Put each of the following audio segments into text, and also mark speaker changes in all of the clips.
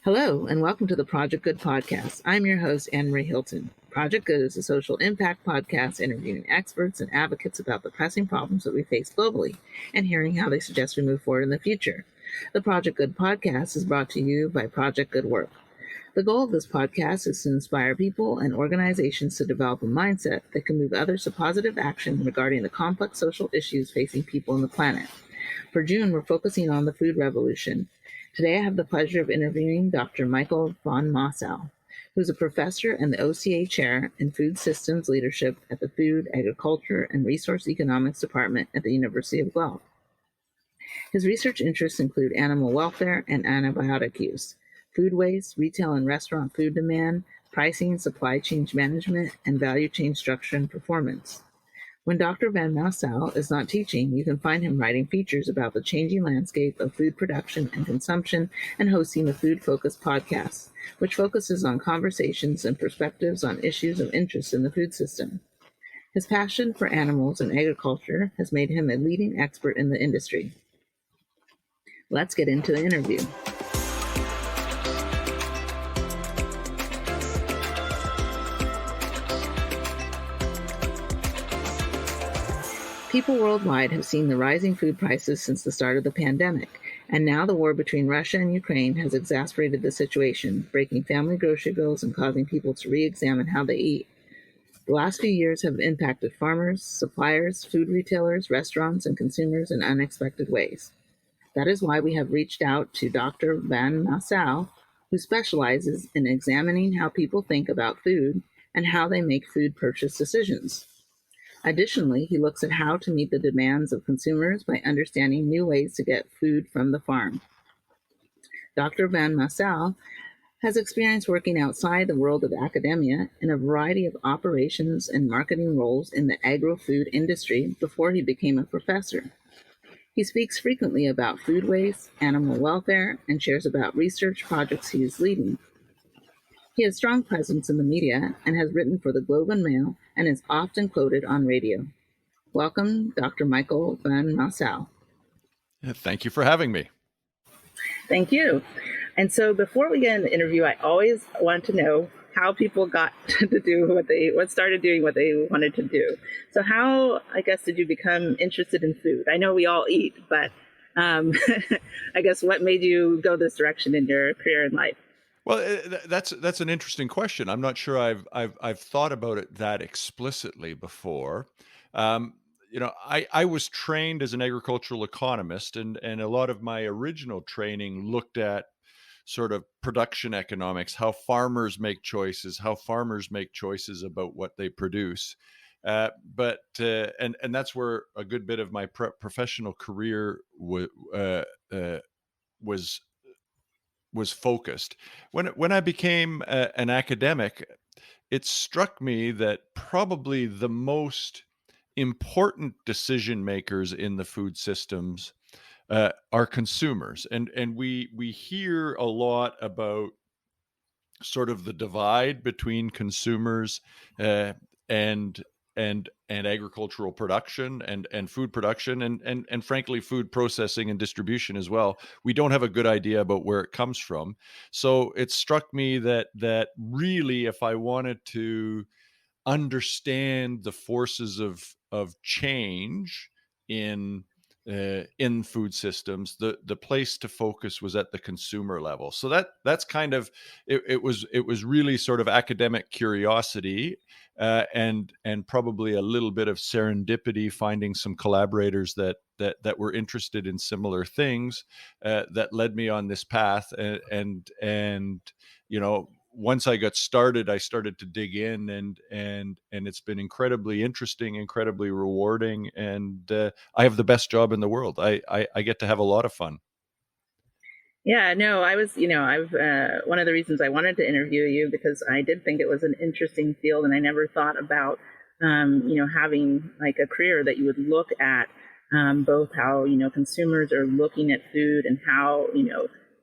Speaker 1: Hello, and welcome to the Project Good podcast. I'm your host, Anne-Marie Hilton. Project Good is a social impact podcast interviewing experts and advocates about the pressing problems that we face globally and hearing how they suggest we move forward in the future. The Project Good podcast is brought to you by Project Good Work. The goal of this podcast is to inspire people and organizations to develop a mindset that can move others to positive action regarding the complex social issues facing people on the planet. For June, we're focusing on the food revolution. Today, I have the pleasure of interviewing Dr. Michael von Massow, who's a professor and the OCA Chair in Food Systems Leadership at the Food, Agriculture, and Resource Economics Department at the University of Guelph. His research interests include animal welfare and antibiotic use, food waste, retail and restaurant food demand, pricing, supply chain management, and value chain structure and performance. When Dr. Van Massow is not teaching, you can find him writing features about the changing landscape of food production and consumption and hosting the Food-Focused podcast, which focuses on conversations and perspectives on issues of interest in the food system. His passion for animals and agriculture has made him a leading expert in the industry. Let's get into the interview. People worldwide have seen the rising food prices since the start of the pandemic, and now the war between Russia and Ukraine has exacerbated the situation, breaking family grocery bills and causing people to re-examine how they eat. The last few years have impacted farmers, suppliers, food retailers, restaurants, and consumers in unexpected ways. That is why we have reached out to Dr. Van Massow, who specializes in examining how people think about food and how they make food purchase decisions. Additionally, he looks at how to meet the demands of consumers by understanding new ways to get food from the farm. Dr. Van Massow has experience working outside the world of academia in a variety of operations and marketing roles in the agro-food industry before he became a professor. He speaks frequently about food waste, animal welfare, and shares about research projects he is leading. He has strong presence in the media and has written for the Globe and Mail and is often quoted on radio. Welcome, Dr. Michael van Massow.
Speaker 2: Thank you for having me.
Speaker 1: Thank you. And so before we get into the interview, I always want to know how people got to do what started doing what they wanted to do. So how, I guess, did you become interested in food? I know we all eat, but I guess what made you go this direction in your career and life?
Speaker 2: Well, that's an interesting question. I'm not sure I've thought about it that explicitly before. I was trained as an agricultural economist, and a lot of my original training looked at sort of production economics, how farmers make choices about what they produce. But that's where a good bit of my professional career was focused. When I became an academic, it struck me that probably the most important decision makers in the food systems are consumers, and we hear a lot about sort of the divide between consumers and agricultural production and food production and frankly food processing and distribution as well. We don't have a good idea about where it comes from. So it struck me that really, if I wanted to understand the forces of change in food systems, the place to focus was at the consumer level. So that's kind of it was really sort of academic curiosity and probably a little bit of serendipity, finding some collaborators that were interested in similar things that led me on this path. And once I got started, I started to dig in, and it's been incredibly interesting, incredibly rewarding, and I have the best job in the world. I get to have a lot of fun.
Speaker 1: Yeah, no, I've one of the reasons I wanted to interview you because I did think it was an interesting field, and I never thought about having like a career that you would look at both how consumers are looking at food and how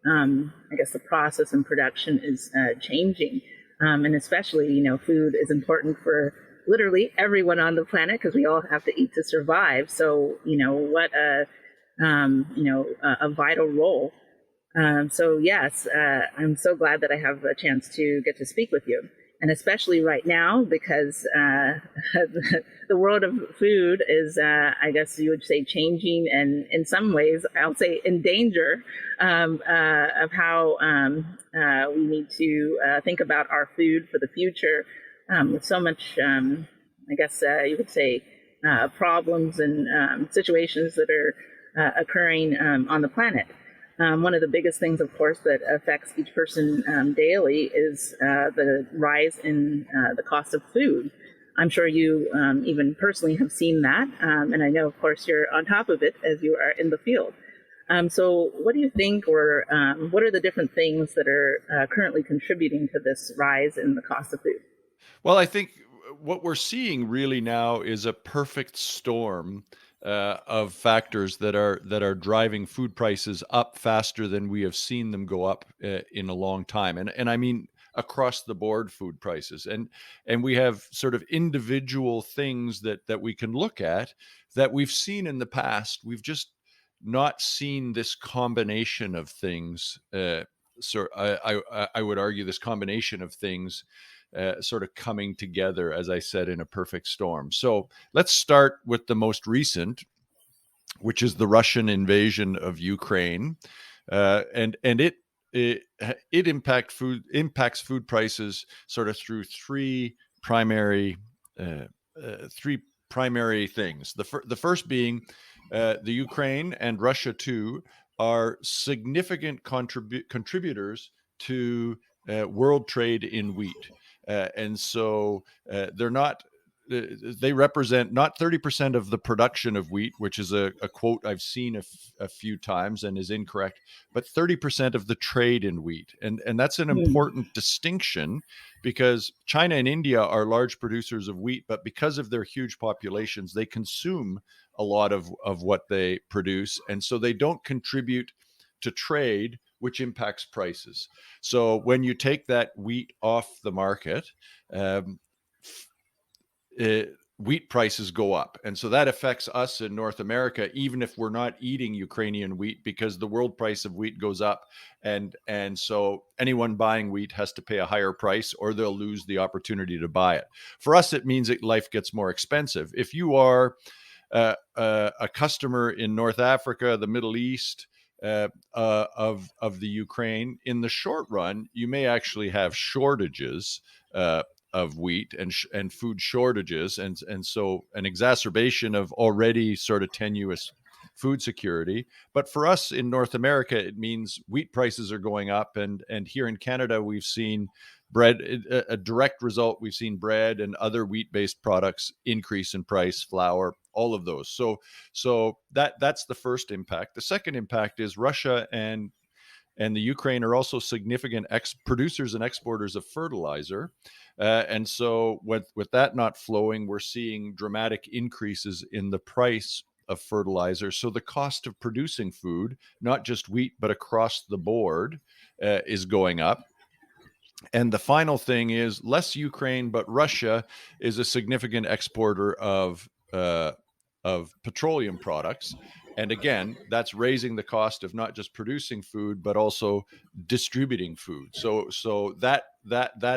Speaker 1: I guess the process and production is changing. And especially, food is important for literally everyone on the planet because we all have to eat to survive. So, what a vital role So yes, I'm so glad that I have a chance to get to speak with you, and especially right now because the world of food is, I guess you would say, changing, and in some ways, I'll say, in danger of how we need to think about our food for the future, with so much, I guess you would say, problems and situations that are occurring on the planet. One of the biggest things, of course, that affects each person daily is the rise in the cost of food. I'm sure you even personally have seen that. And I know, of course, you're on top of it as you are in the field. So, what do you think, or what are the different things that are currently contributing to this rise in the cost of food?
Speaker 2: Well, I think what we're seeing really now is a perfect storm of factors that are driving food prices up faster than we have seen them go up in a long time, and I mean across the board food prices, and we have sort of individual things that we can look at that we've seen in the past. We've just not seen this combination of things. So I would argue this combination of things sort of coming together, as I said, in a perfect storm. So let's start with the most recent, which is the Russian invasion of Ukraine, and it it impacts food prices sort of through uh, three primary things. The first being the Ukraine and Russia too are significant contributors to world trade in wheat, and so they're not they represent not 30% of the production of wheat, which is a quote I've seen a few times and is incorrect, but 30% of the trade in wheat. And that's an
Speaker 1: Hmm.
Speaker 2: important distinction because China and India are large producers of wheat, but because of their huge populations, they consume a lot of what they produce. And so they don't contribute to trade, which impacts prices. So when you take that wheat off the market, um, wheat prices go up. And so that affects us in North America, even if we're not eating Ukrainian wheat, because the world price of wheat goes up. And so anyone buying wheat has to pay a higher price or they'll lose the opportunity to buy it. For us, it means that life gets more expensive. If you are a customer in North Africa, the Middle East, of the Ukraine, in the short run, you may actually have shortages of wheat and food shortages, and so an exacerbation of already sort of tenuous food security. But for us in North America, it means wheat prices are going up, and here in Canada, we've seen bread, a direct result. We've seen bread and other wheat-based products increase in price, flour, all of those. So that's the first impact. The second impact is Russia and the Ukraine are also significant producers and exporters of fertilizer. And so, with that not flowing, we're seeing dramatic increases in the price of fertilizer. So, the cost of producing food, not just wheat, but across the board, is going up. And the final thing is less Ukraine, but Russia is a significant exporter of petroleum products. And again, that's raising the cost of not just producing food, but also distributing food. So that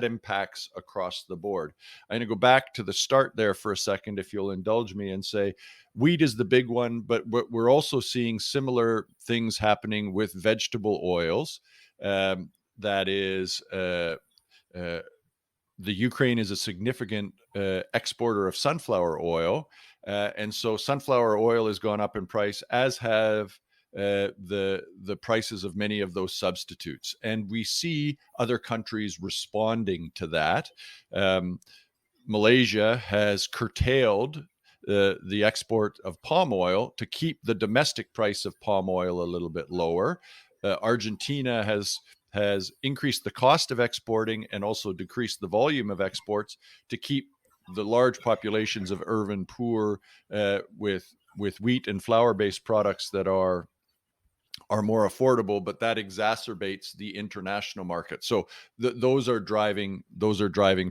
Speaker 2: impacts across the board. I'm going to go back to the start there for a second, if you'll indulge me, and say wheat is the big one, but we're also seeing similar things happening with vegetable oils. That is uh, the Ukraine is a significant exporter of sunflower oil, and so sunflower oil has gone up in price, as have the prices of many of those substitutes. And we see other countries responding to that. Um, Malaysia has curtailed the export of palm oil to keep the domestic price of palm oil a little bit lower. Argentina has increased the cost of exporting and also decreased the volume of exports to keep the large populations of urban poor with wheat and flour based products that are more affordable, but that exacerbates the international market. So those are driving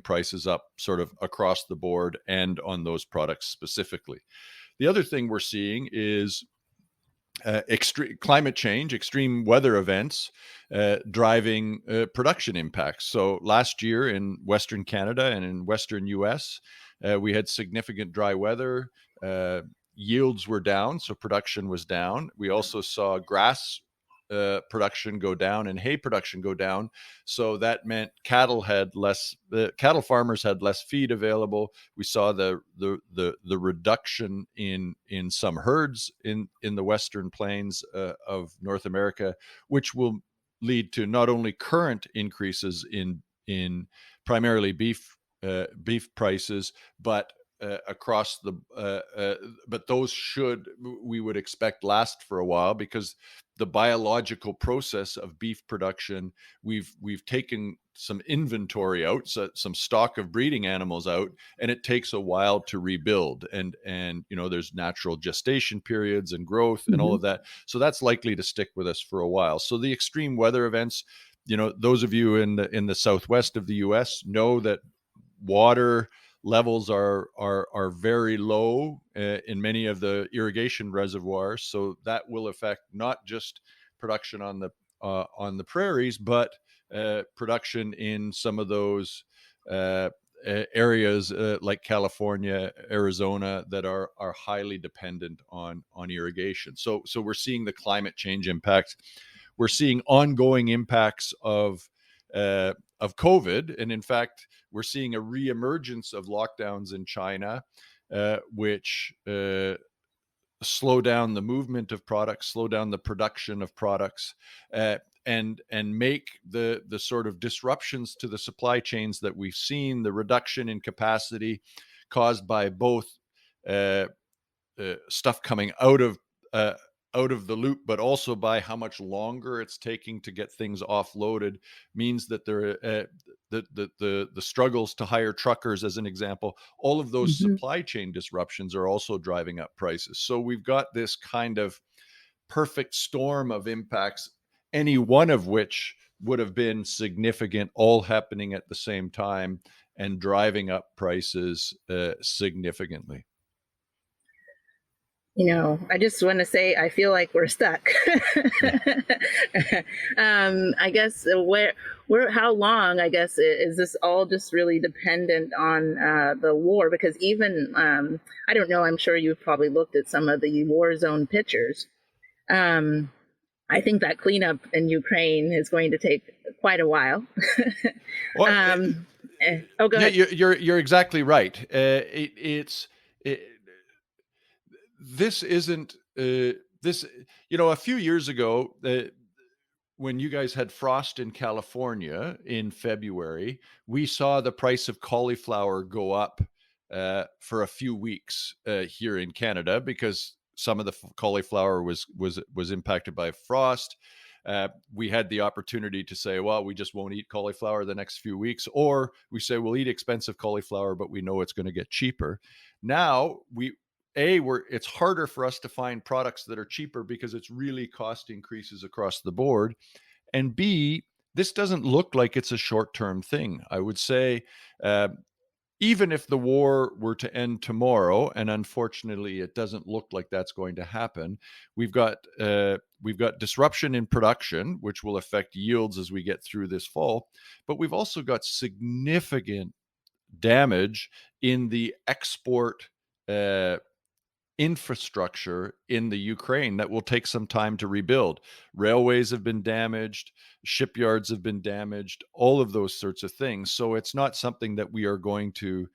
Speaker 2: prices up sort of across the board and on those products specifically. The other thing we're seeing is extreme climate change, extreme weather events driving production impacts. So last year in Western Canada and in Western US, we had significant dry weather. Uh, Yields were down, so production was down. We also saw grass production go down and hay production go down. So that meant cattle farmers had less feed available. We saw the reduction in some herds in the western plains of North America, which will lead to not only current increases in primarily beef prices, but across the but those should, we would expect, last for a while, because the biological process of beef production, we've taken some inventory out, so some stock of breeding animals out, and it takes a while to rebuild. And there's natural gestation periods and growth and all
Speaker 1: Mhm.
Speaker 2: of that. So that's likely to stick with us for a while. So the extreme weather events, those of you in the southwest of the US know that water levels are very low in many of the irrigation reservoirs, so that will affect not just production on the prairies, but production in some of those uh, areas like California, Arizona, that are highly dependent on irrigation. So we're seeing the climate change impacts. We're seeing ongoing impacts of COVID, and in fact, we're seeing a reemergence of lockdowns in China, which slow down the movement of products, slow down the production of products, and make the sort of disruptions to the supply chains that we've seen, the reduction in capacity caused by both uh, stuff coming uh, out of the loop, but also by how much longer it's taking to get things offloaded, means that the struggles to hire truckers, as an example, all of those
Speaker 1: Mhm.
Speaker 2: supply chain disruptions are also driving up prices. So we've got this kind of perfect storm of impacts, any one of which would have been significant, all happening at the same time and driving up prices significantly.
Speaker 1: I just want to say I feel like we're stuck.
Speaker 2: Yeah.
Speaker 1: I guess how long? I guess is this all just really dependent on the war? Because even I don't know. I'm sure you've probably looked at some of the war zone pictures. Um, I think that cleanup in Ukraine is going to take quite a while.
Speaker 2: Well,
Speaker 1: Oh, go
Speaker 2: yeah,
Speaker 1: ahead.
Speaker 2: you're exactly right. It, this isn't this. A few years ago, when you guys had frost in California in February, we saw the price of cauliflower go up for a few weeks here in Canada, because some of the cauliflower was impacted by frost. We had the opportunity to say, well, we just won't eat cauliflower the next few weeks, or we say we'll eat expensive cauliflower, but we know it's going to get cheaper. Now it's harder for us to find products that are cheaper because it's really cost increases across the board. And B, this doesn't look like it's a short-term thing. I would say, uh, even if the war were to end tomorrow, and unfortunately it doesn't look like that's going to happen, we've got disruption in production, which will affect yields as we get through this fall. But we've also got significant damage in the export uh, infrastructure in the Ukraine that will take some time to rebuild. Railways have been damaged, shipyards have been damaged, all of those sorts of things. So it's not something that we are going to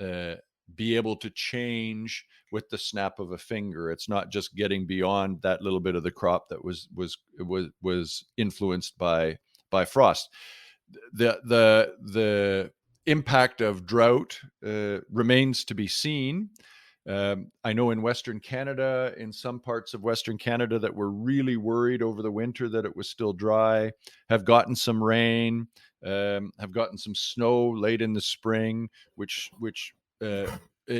Speaker 2: uh, be able to change with the snap of a finger. It's not just getting beyond that little bit of the crop that was influenced by frost. The impact of drought remains to be seen. I know in Western Canada, in some parts of Western Canada, that were really worried over the winter that it was still dry, have gotten some rain, have gotten some snow late in the spring, which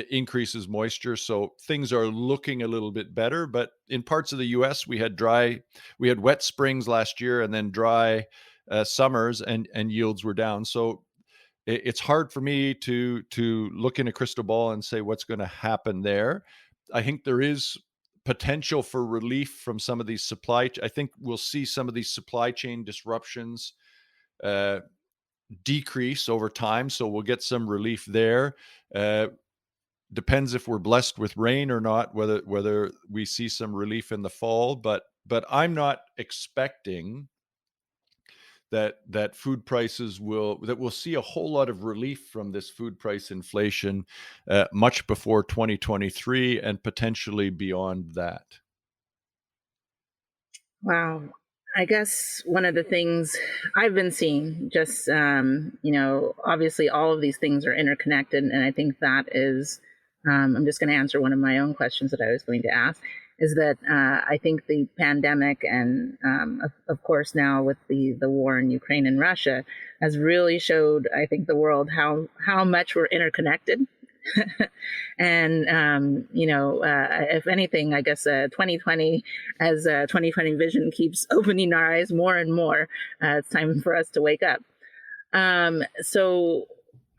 Speaker 2: increases moisture. So things are looking a little bit better. But in parts of the U.S., we had wet springs last year and then dry summers, and yields were down. So it's hard for me to look in a crystal ball and say what's going to happen there. I think there is potential for relief from some of these I think we'll see some of these supply chain disruptions uh, decrease over time. So we'll get some relief there. Uh, Depends if we're blessed with rain or not, whether we see some relief in the fall. But I'm not expecting that food prices we'll see a whole lot of relief from this food price inflation much before 2023 and potentially beyond that.
Speaker 1: Wow. I guess one of the things I've been seeing, just, obviously all of these things are interconnected. And I think that is, I'm just going to answer one of my own questions that I was going to ask, is that I think the pandemic and, of course, now with the war in Ukraine and Russia has really showed, I think, the world how much we're interconnected. And if anything, I guess 2020, as 2020 vision keeps opening our eyes more and more, it's time for us to wake up. So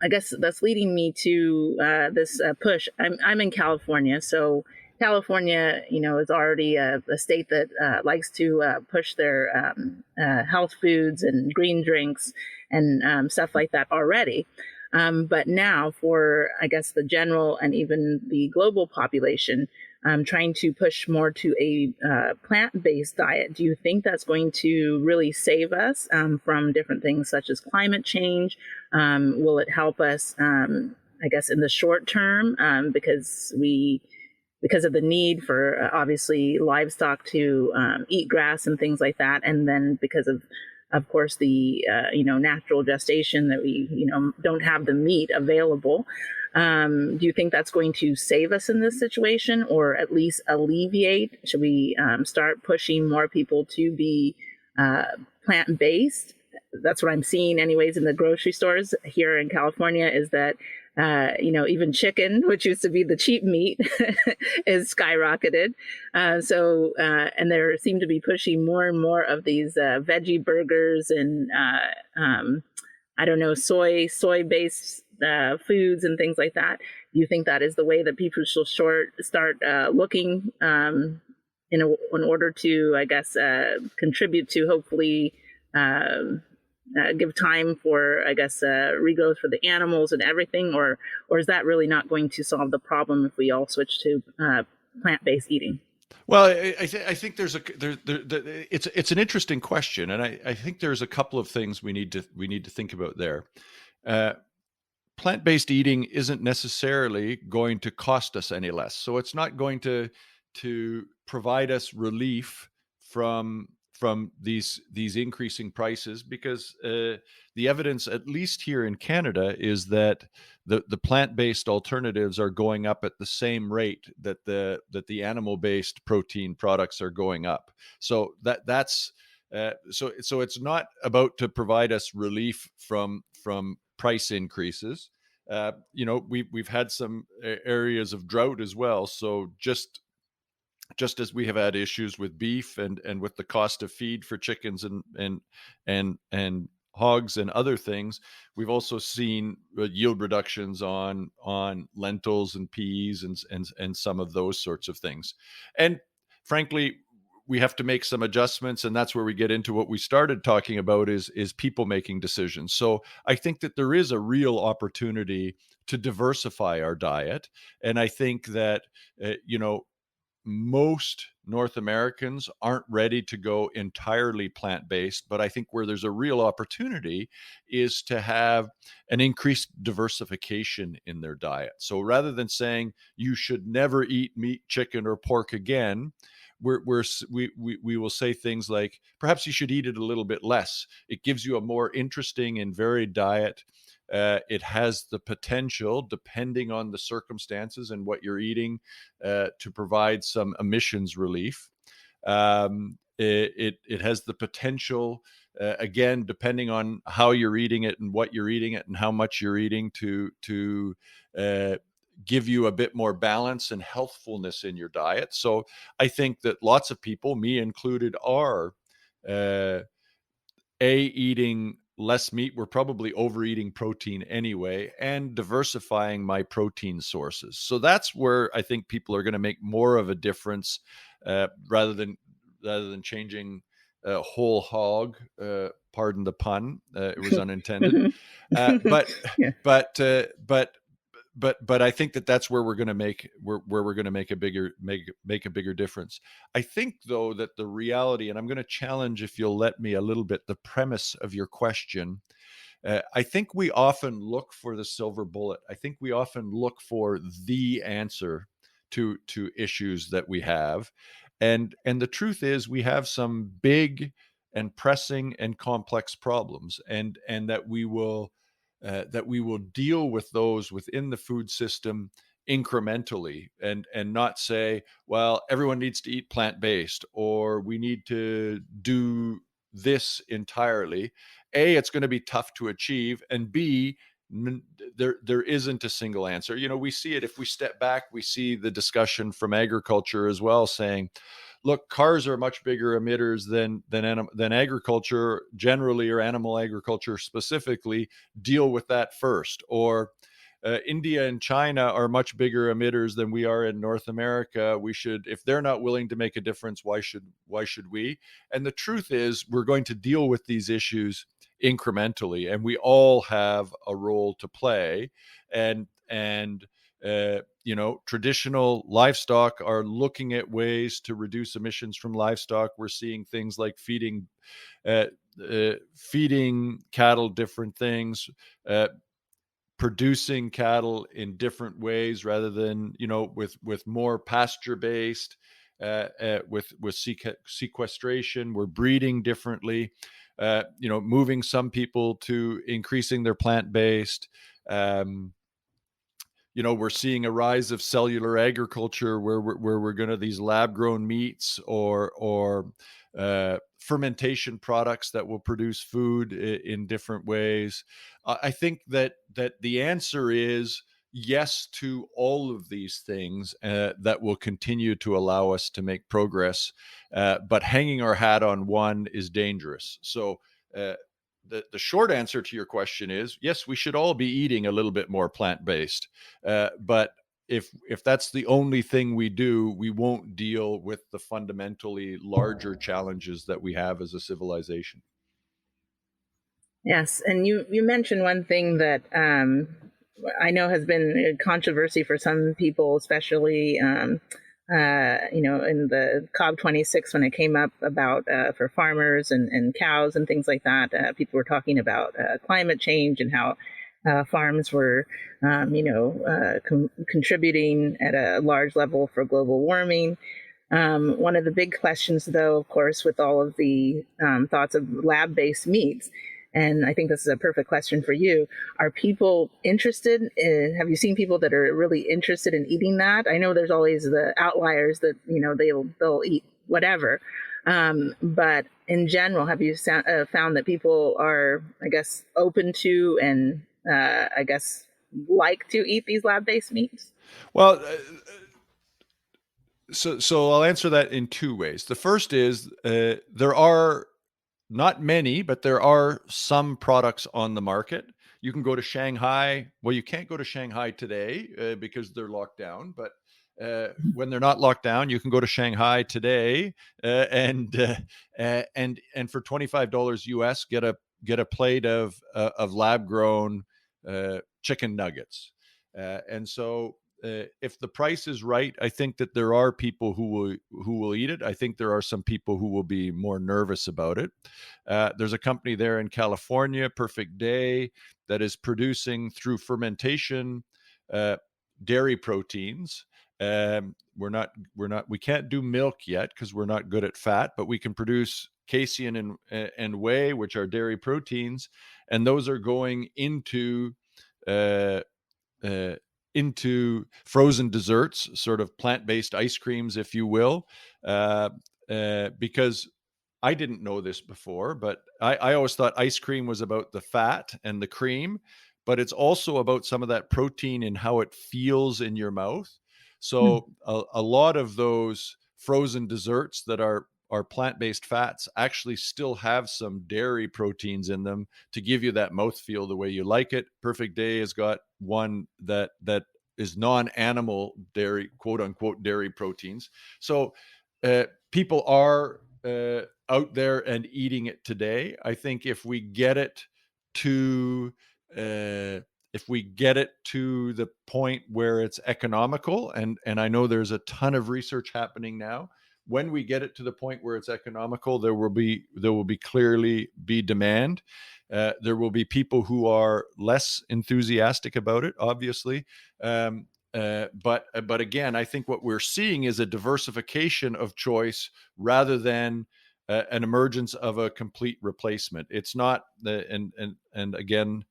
Speaker 1: I guess that's leading me to this push. I'm in California, so California, is already a state that likes to push their health foods and green drinks and stuff like that already. But now, for I guess the general and even the global population, trying to push more to a plant-based diet, do you think that's going to really save us from different things such as climate change? Will it help us, I guess, in the short term, because of the need for obviously livestock to eat grass and things like that, and then because of course, the natural gestation that we don't have the meat available. Do you think that's going to save us in this situation, or at least alleviate? Should we start pushing more people to be plant-based? That's what I'm seeing, anyways, in the grocery stores here in California. Is that even chicken, which used to be the cheap meat, is skyrocketed. And they seem to be pushing more and more of these veggie burgers and I don't know, soy-based foods and things like that. Do you think that is the way that people should start looking in order to, I guess, contribute to hopefully give time for, I guess, regrowth for the animals and everything, or is that really not going to solve the problem if we all switch to plant-based eating?
Speaker 2: Well, I think it's an interesting question, and I think there's a couple of things we need to think about there. Uh, Plant-based eating isn't necessarily going to cost us any less. So it's not going to provide us relief from these increasing prices, because the evidence, at least here in Canada, is that the plant-based alternatives are going up at the same rate that the animal-based protein products are going up. So that's so it's not about to provide us relief from price increases. We've had some areas of drought as well. So just as we have had issues with beef and with the cost of feed for chickens and hogs and other things, we've also seen yield reductions on lentils and peas and some of those sorts of things. And frankly, we have to make some adjustments, and that's where we get into what we started talking about, is people making decisions. So I think that there is a real opportunity to diversify our diet, and I think that most North Americans aren't ready to go entirely plant-based, but I think where there's a real opportunity is to have an increased diversification in their diet. So rather than saying you should never eat meat, chicken, or pork again, we will say things like, perhaps you should eat it a little bit less. It gives you a more interesting and varied diet. It has the potential, depending on the circumstances and what you're eating, to provide some emissions relief. It has the potential, again, depending on how you're eating it and what you're eating it and how much you're eating, to give you a bit more balance and healthfulness in your diet. So I think that lots of people, me included, are eating less meat. We're probably overeating protein anyway, and diversifying my protein sources. So that's where I think people are going to make more of a difference, rather than changing whole hog. Pardon the pun; it was unintended. But
Speaker 1: Yeah.
Speaker 2: but uh, but but I think that that's where we're going to where we're going to make a bigger difference. I think though that the reality, and I'm going to challenge, if you'll let me, a little bit, the premise of your question. I think we often look for the silver bullet. I think we often look for the answer to issues that we have, and the truth is we have some big and pressing and complex problems, and that we will deal with those within the food system incrementally, and not say, well, everyone needs to eat plant-based, or we need to do this entirely. A, it's going to be tough to achieve, and B, there isn't a single answer. We see it, if we step back, we see the discussion from agriculture as well, saying, look, cars are much bigger emitters than agriculture generally, or animal agriculture specifically. Deal with that first. Or India and China are much bigger emitters than we are in North America. We should, if they're not willing to make a difference, why should we? And the truth is, we're going to deal with these issues incrementally, and we all have a role to play. And traditional livestock are looking at ways to reduce emissions from livestock. We're seeing things like uh, feeding cattle different things, uh, producing cattle in different ways, rather than with more pasture based, with sequestration. We're breeding differently, moving some people to increasing their plant based. um, we're seeing a rise of cellular agriculture, where we're going to these lab grown meats, or fermentation products that will produce food in different ways. I think that the answer is yes to all of these things, that will continue to allow us to make progress. But hanging our hat on one is dangerous. So uh, the short answer to your question is yes, we should all be eating a little bit more plant based. But if that's the only thing we do, we won't deal with the fundamentally larger challenges that we have as a civilization.
Speaker 1: Yes, and you mentioned one thing that I know has been a controversy for some people, especially in the COP26 when it came up about for farmers and cows and things like that. People were talking about climate change and how farms were, contributing at a large level for global warming. One of the big questions, though, of course, with all of the thoughts of lab based meats, and I think this is a perfect question for you. Are people interested? Have you seen people that are really interested in eating that? I know there's always the outliers that they'll eat whatever, but in general, have you found that people are, I guess, open to and I guess like to eat these lab based meats?
Speaker 2: Well, so I'll answer that in two ways. The first is, there are not many, but there are some products on the market. You can go to Shanghai. Well, you can't go to Shanghai today because they're locked down. But when they're not locked down, you can go to Shanghai today, and for $25 US, get a plate of lab grown chicken nuggets. And so, if the price is right, I think that there are people who will eat it. I think there are some people who will be more nervous about it. There's a company there in California, Perfect Day, that is producing through fermentation uh, dairy proteins. We can't do milk yet because we're not good at fat, but we can produce casein and whey, which are dairy proteins, and those are going uh, uh, into frozen desserts, sort of plant-based ice creams, if you will, uh, because I didn't know this before, but I always thought ice cream was about the fat and the cream, but it's also about some of that protein and how it feels in your mouth.
Speaker 1: Hmm.
Speaker 2: So a lot of those frozen desserts that are our plant-based fats actually still have some dairy proteins in them to give you that mouthfeel the way you like it. Perfect Day has got one that is non-animal dairy, quote unquote, dairy proteins. So people are out there and eating it today. I think if we get it to the point where it's economical, and I know there's a ton of research happening now, when we get it to the point where it's economical, there will be clearly be demand. There will be people who are less enthusiastic about it, obviously. But again, I think what we're seeing is a diversification of choice rather than an emergence of a complete replacement. It's not the and again,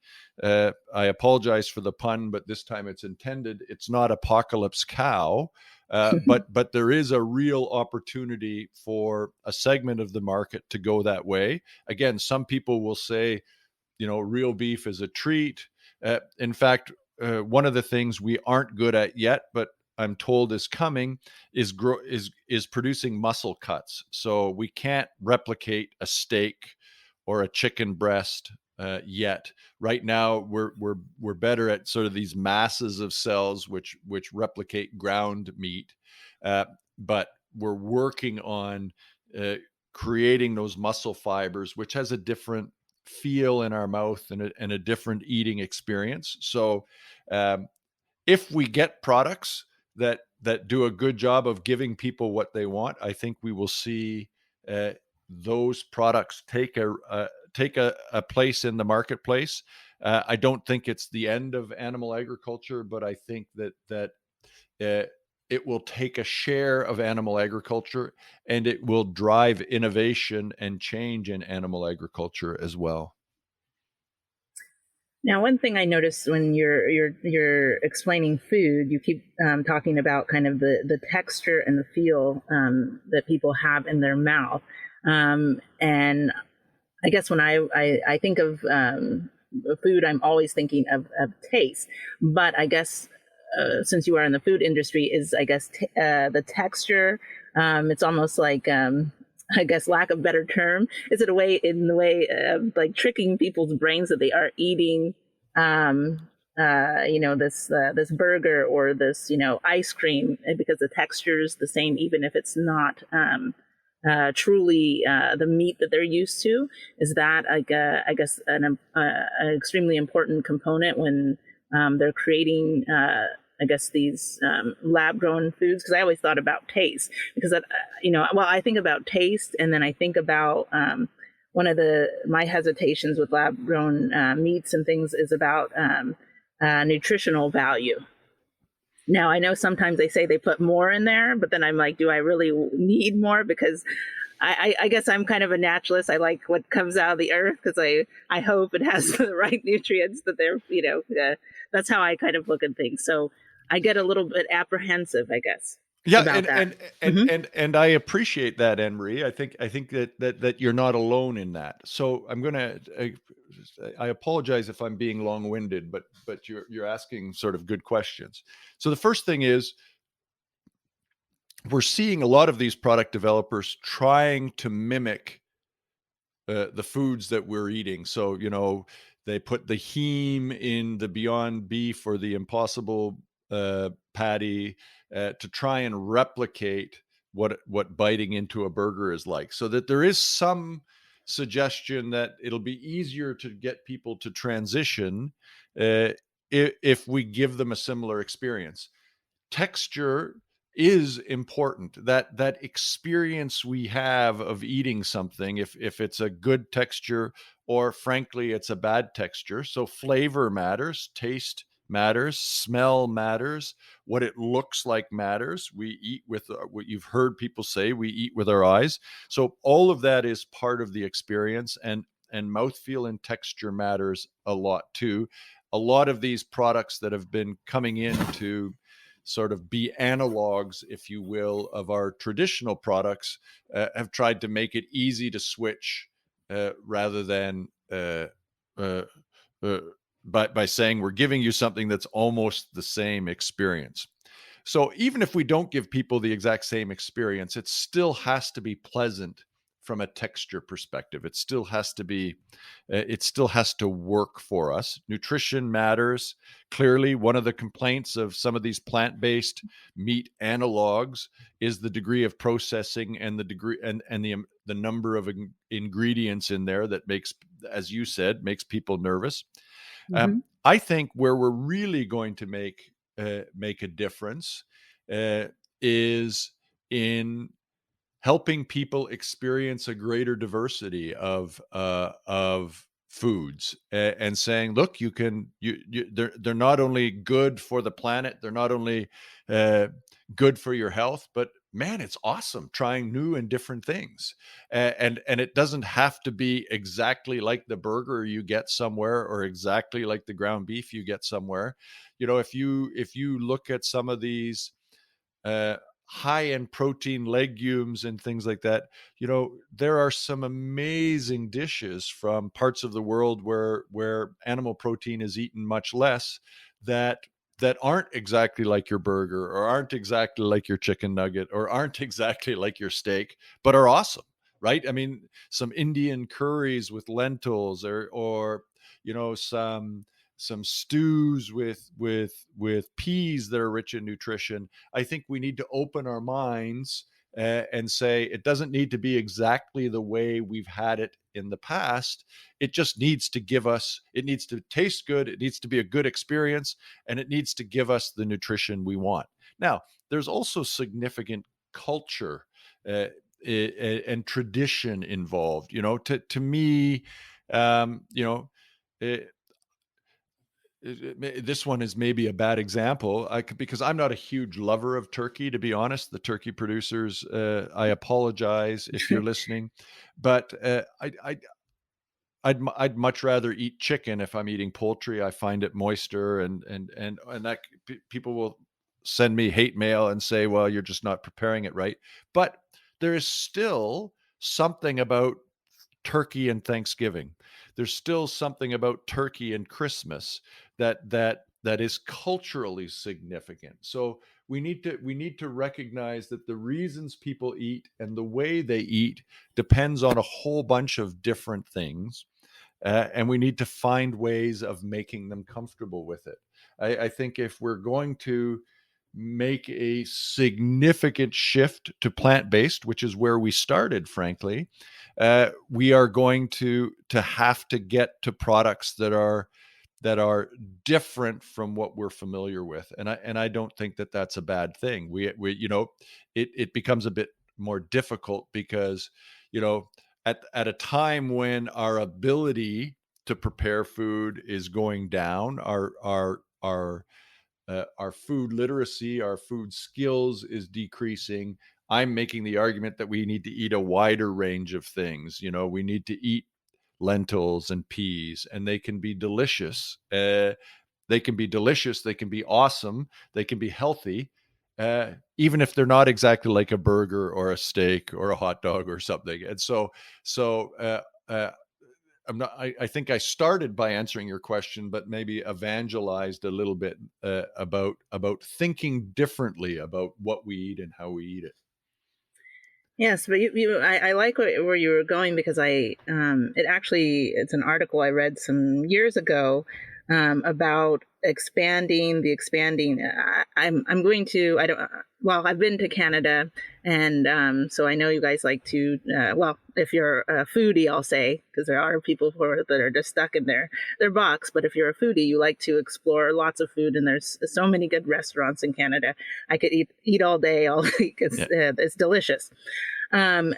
Speaker 2: I apologize for the pun, but this time it's intended. It's not apocalypse cow, but there is a real opportunity for a segment of the market to go that way. Again, some people will say, real beef is a treat. In fact, one of the things we aren't good at yet, but I'm told is coming, is producing muscle cuts. So we can't replicate a steak or a chicken breast yet. Right now, we're better at sort of these masses of cells which replicate ground meat, but we're working on creating those muscle fibers, which has a different feel in our mouth and a different eating experience. So if we get products that do a good job of giving people what they want, I think we will see those products take a place in the marketplace. I don't think it's the end of animal agriculture, but I think that it will take a share of animal agriculture, and it will drive innovation and change in animal agriculture as well.
Speaker 1: Now, one thing I noticed when you're explaining food, you keep talking about kind of the texture and the feel that people have in their mouth, and I guess when I think of food, I'm always thinking of taste. But I guess since you are in the food industry, is I guess the texture. It's almost like I guess lack of better term, is it a way in the way of like tricking people's brains that they are eating, this burger or this ice cream because the texture is the same, even if it's not truly the meat that they're used to. Is that like I guess an extremely important component when they're creating I guess these lab grown foods? Because I always thought about taste, because I think about taste, and then I think about one of my hesitations with lab grown meats and things is about nutritional value. Now, I know sometimes they say they put more in there, but then I'm like, do I really need more? Because I guess I'm kind of a naturalist. I like what comes out of the earth because I hope it has the right nutrients that they're, that's how I kind of look at things. So I get a little bit apprehensive, I guess.
Speaker 2: Yeah,
Speaker 1: About that.
Speaker 2: and I appreciate that, Anne Marie. I think that you're not alone in that. So I apologize if I'm being long-winded, but you're asking sort of good questions. So the first thing is, we're seeing a lot of these product developers trying to mimic the foods that we're eating. So, they put the heme in the Beyond Beef or the Impossible patty to try and replicate what biting into a burger is like. So that there is some suggestion that it'll be easier to get people to transition if we give them a similar experience. Texture is important. That experience we have of eating something, if it's a good texture or frankly it's a bad texture. So flavor matters, taste matters, smell matters, what it looks like matters. We eat with what you've heard people say, we eat with our eyes. So all of that is part of the experience, and mouthfeel and texture matters a lot too. A lot of these products that have been coming into sort of be analogs, if you will, of our traditional products, have tried to make it easy to switch rather than by saying we're giving you something that's almost the same experience. So even if we don't give people the exact same experience, it still has to be pleasant from a texture perspective. It still has to be, it still has to work for us. Nutrition matters. Clearly, one of the complaints of some of these plant-based meat analogs is the degree of processing and the degree and the number of ingredients in there that makes, as you said, makes people nervous.
Speaker 1: Hmm.
Speaker 2: I think where we're really going to make a difference uh, is in helping people experience a greater diversity of foods, and saying, look, they're not only good for the planet, they're not only uh, good for your health, but man, it's awesome trying new and different things. And it doesn't have to be exactly like the burger you get somewhere or exactly like the ground beef you get somewhere. If you look at some of these uh, high in protein legumes and things like that, there are some amazing dishes from parts of the world where animal protein is eaten much less, that aren't exactly like your burger, or aren't exactly like your chicken nugget, or aren't exactly like your steak, but are awesome, right? I mean, some Indian curries with lentils, or some stews with peas that are rich in nutrition. I think we need to open our minds, and say it doesn't need to be exactly the way we've had it in the past. It just needs to give us, it needs to taste good, it needs to be a good experience, and it needs to give us the nutrition we want. Now, there's also significant culture and tradition involved. To me, um, you know, it, this one is maybe a bad example, because I'm not a huge lover of turkey, to be honest. The turkey producers, I apologize if you're listening, but I'd much rather eat chicken if I'm eating poultry. I find it moister, and that people will send me hate mail and say, "Well, you're just not preparing it right." But there is still something about turkey and Thanksgiving. There's still something about turkey and Christmas that is culturally significant. So we need to recognize that the reasons people eat and the way they eat depends on a whole bunch of different things, and we need to find ways of making them comfortable with it. I think if we're going to make a significant shift to plant-based, which is where we started, frankly, we are going to have to get to products that are different from what we're familiar with, and I don't think that that's a bad thing. It becomes a bit more difficult because you know at a time when our ability to prepare food is going down, our food literacy, our food skills is decreasing. I'm making the argument that we need to eat a wider range of things. We need to eat lentils and peas, and they can be delicious. They can be delicious. They can be awesome. They can be healthy, even if they're not exactly like a burger or a steak or a hot dog or something. And so I think I started by answering your question, but maybe evangelized a little bit about thinking differently about what we eat and how we eat it.
Speaker 1: Yes, but I like where you were going, because it's an article I read some years ago, about expanding. I'm going to, I don't, well, I've been to Canada, and so I know you guys like to, well, if you're a foodie, I'll say, because there are people that are just stuck in their box. But if you're a foodie, you like to explore lots of food, and there's so many good restaurants in Canada. I could eat all day, all week.
Speaker 2: Yeah.
Speaker 1: It's delicious. Um,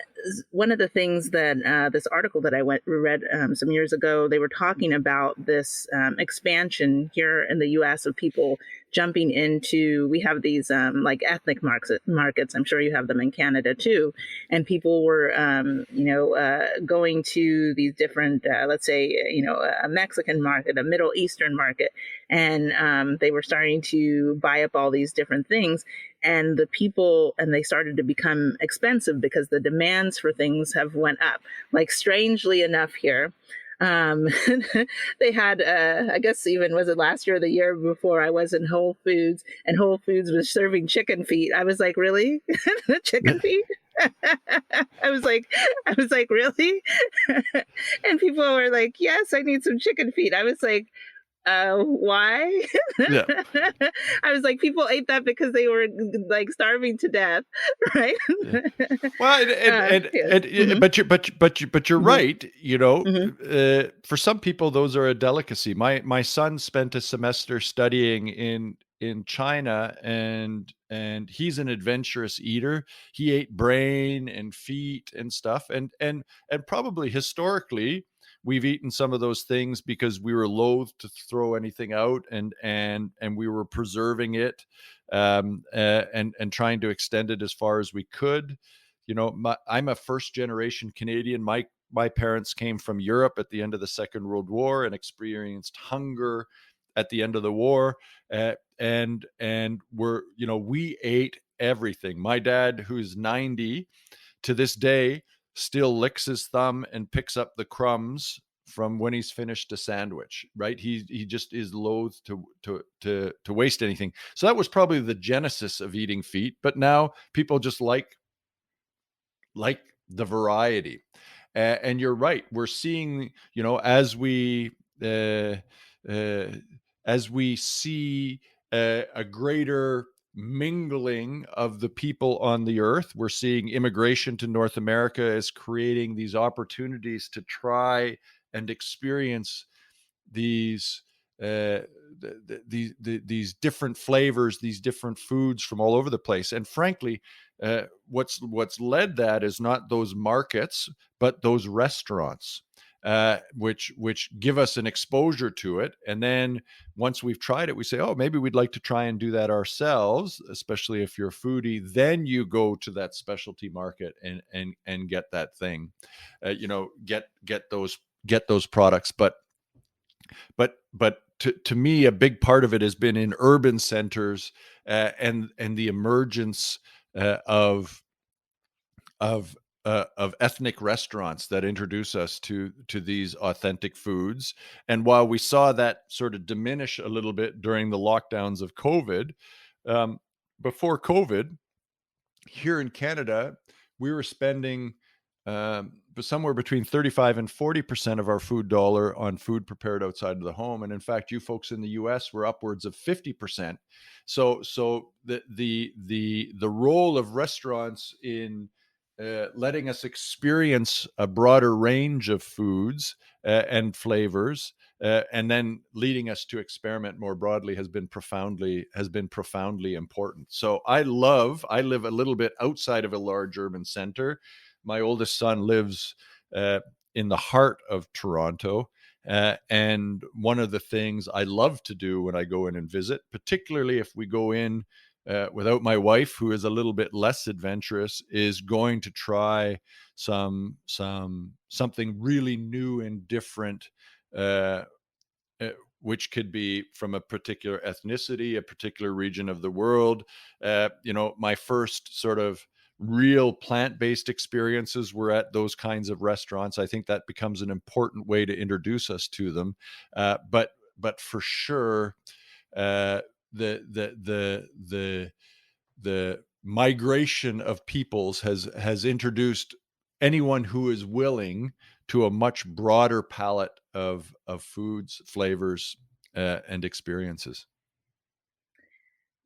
Speaker 1: One of the things that this article that I read some years ago, they were talking about this expansion here in the U.S. of people jumping into. We have these like ethnic markets. I'm sure you have them in Canada too, and people were going to these different, let's say, a Mexican market, a Middle Eastern market, and they were starting to buy up all these different things, and they started to become expensive because the demands for things have went up. Like, strangely enough here, They had, I guess, even was it last year or the year before, I was in Whole Foods, and Whole Foods was serving chicken feet. I was like, really? Chicken feet? I was like, really? And people were like, yes, I need some chicken feet. I was like, why?
Speaker 2: Yeah.
Speaker 1: I was like, people ate that because they were like starving to death, right?
Speaker 2: Yeah. Well,
Speaker 1: Yeah. Hmm.
Speaker 2: but you're
Speaker 1: Hmm.
Speaker 2: right.
Speaker 1: Hmm.
Speaker 2: For some people, those are a delicacy. My son spent a semester studying in China, and he's an adventurous eater. He ate brain and feet and stuff, and probably historically we've eaten some of those things because we were loath to throw anything out, and we were preserving it, and trying to extend it as far as we could. I'm a first generation Canadian. My parents came from Europe at the end of the Second World War and experienced hunger at the end of the war, and we ate everything. My dad, who's 90 to this day, still licks his thumb and picks up the crumbs from when he's finished a sandwich. Right? He just is loath to waste anything. So that was probably the genesis of eating feet. But now people just like the variety. And you're right. We're seeing, uh, uh, as we see a greater mingling of the people on the earth, we're seeing immigration to North America is creating these opportunities to try and experience these uh, these different flavors, these different foods from all over the place. And frankly, what's led that is not those markets, but those restaurants, which give us an exposure to it. And then once we've tried it, we say, oh, maybe we'd like to try and do that ourselves. Especially if you're a foodie, then you go to that specialty market and get that thing, get those products. But to me, a big part of it has been in urban centers, and the emergence of of ethnic restaurants that introduce us to these authentic foods. And while we saw that sort of diminish a little bit during the lockdowns of COVID, um, before COVID, here in Canada, we were spending somewhere between 35 and 40% of our food dollar on food prepared outside of the home. And in fact, you folks in the US were upwards of 50%. So the role of restaurants in letting us experience a broader range of foods and flavors, and then leading us to experiment more broadly has been profoundly important. So I live a little bit outside of a large urban center. My oldest son lives uh, in the heart of Toronto. And one of the things I love to do when I go in and visit, particularly if we go in without my wife, who is a little bit less adventurous, is going to try something really new and different, uh, uh, which could be from a particular ethnicity, a particular region of the world. My first sort of real plant-based experiences were at those kinds of restaurants. I think that becomes an important way to introduce us to them. But for sure, uh, the migration of peoples has introduced anyone who is willing to a much broader palette of foods, flavors, and experiences.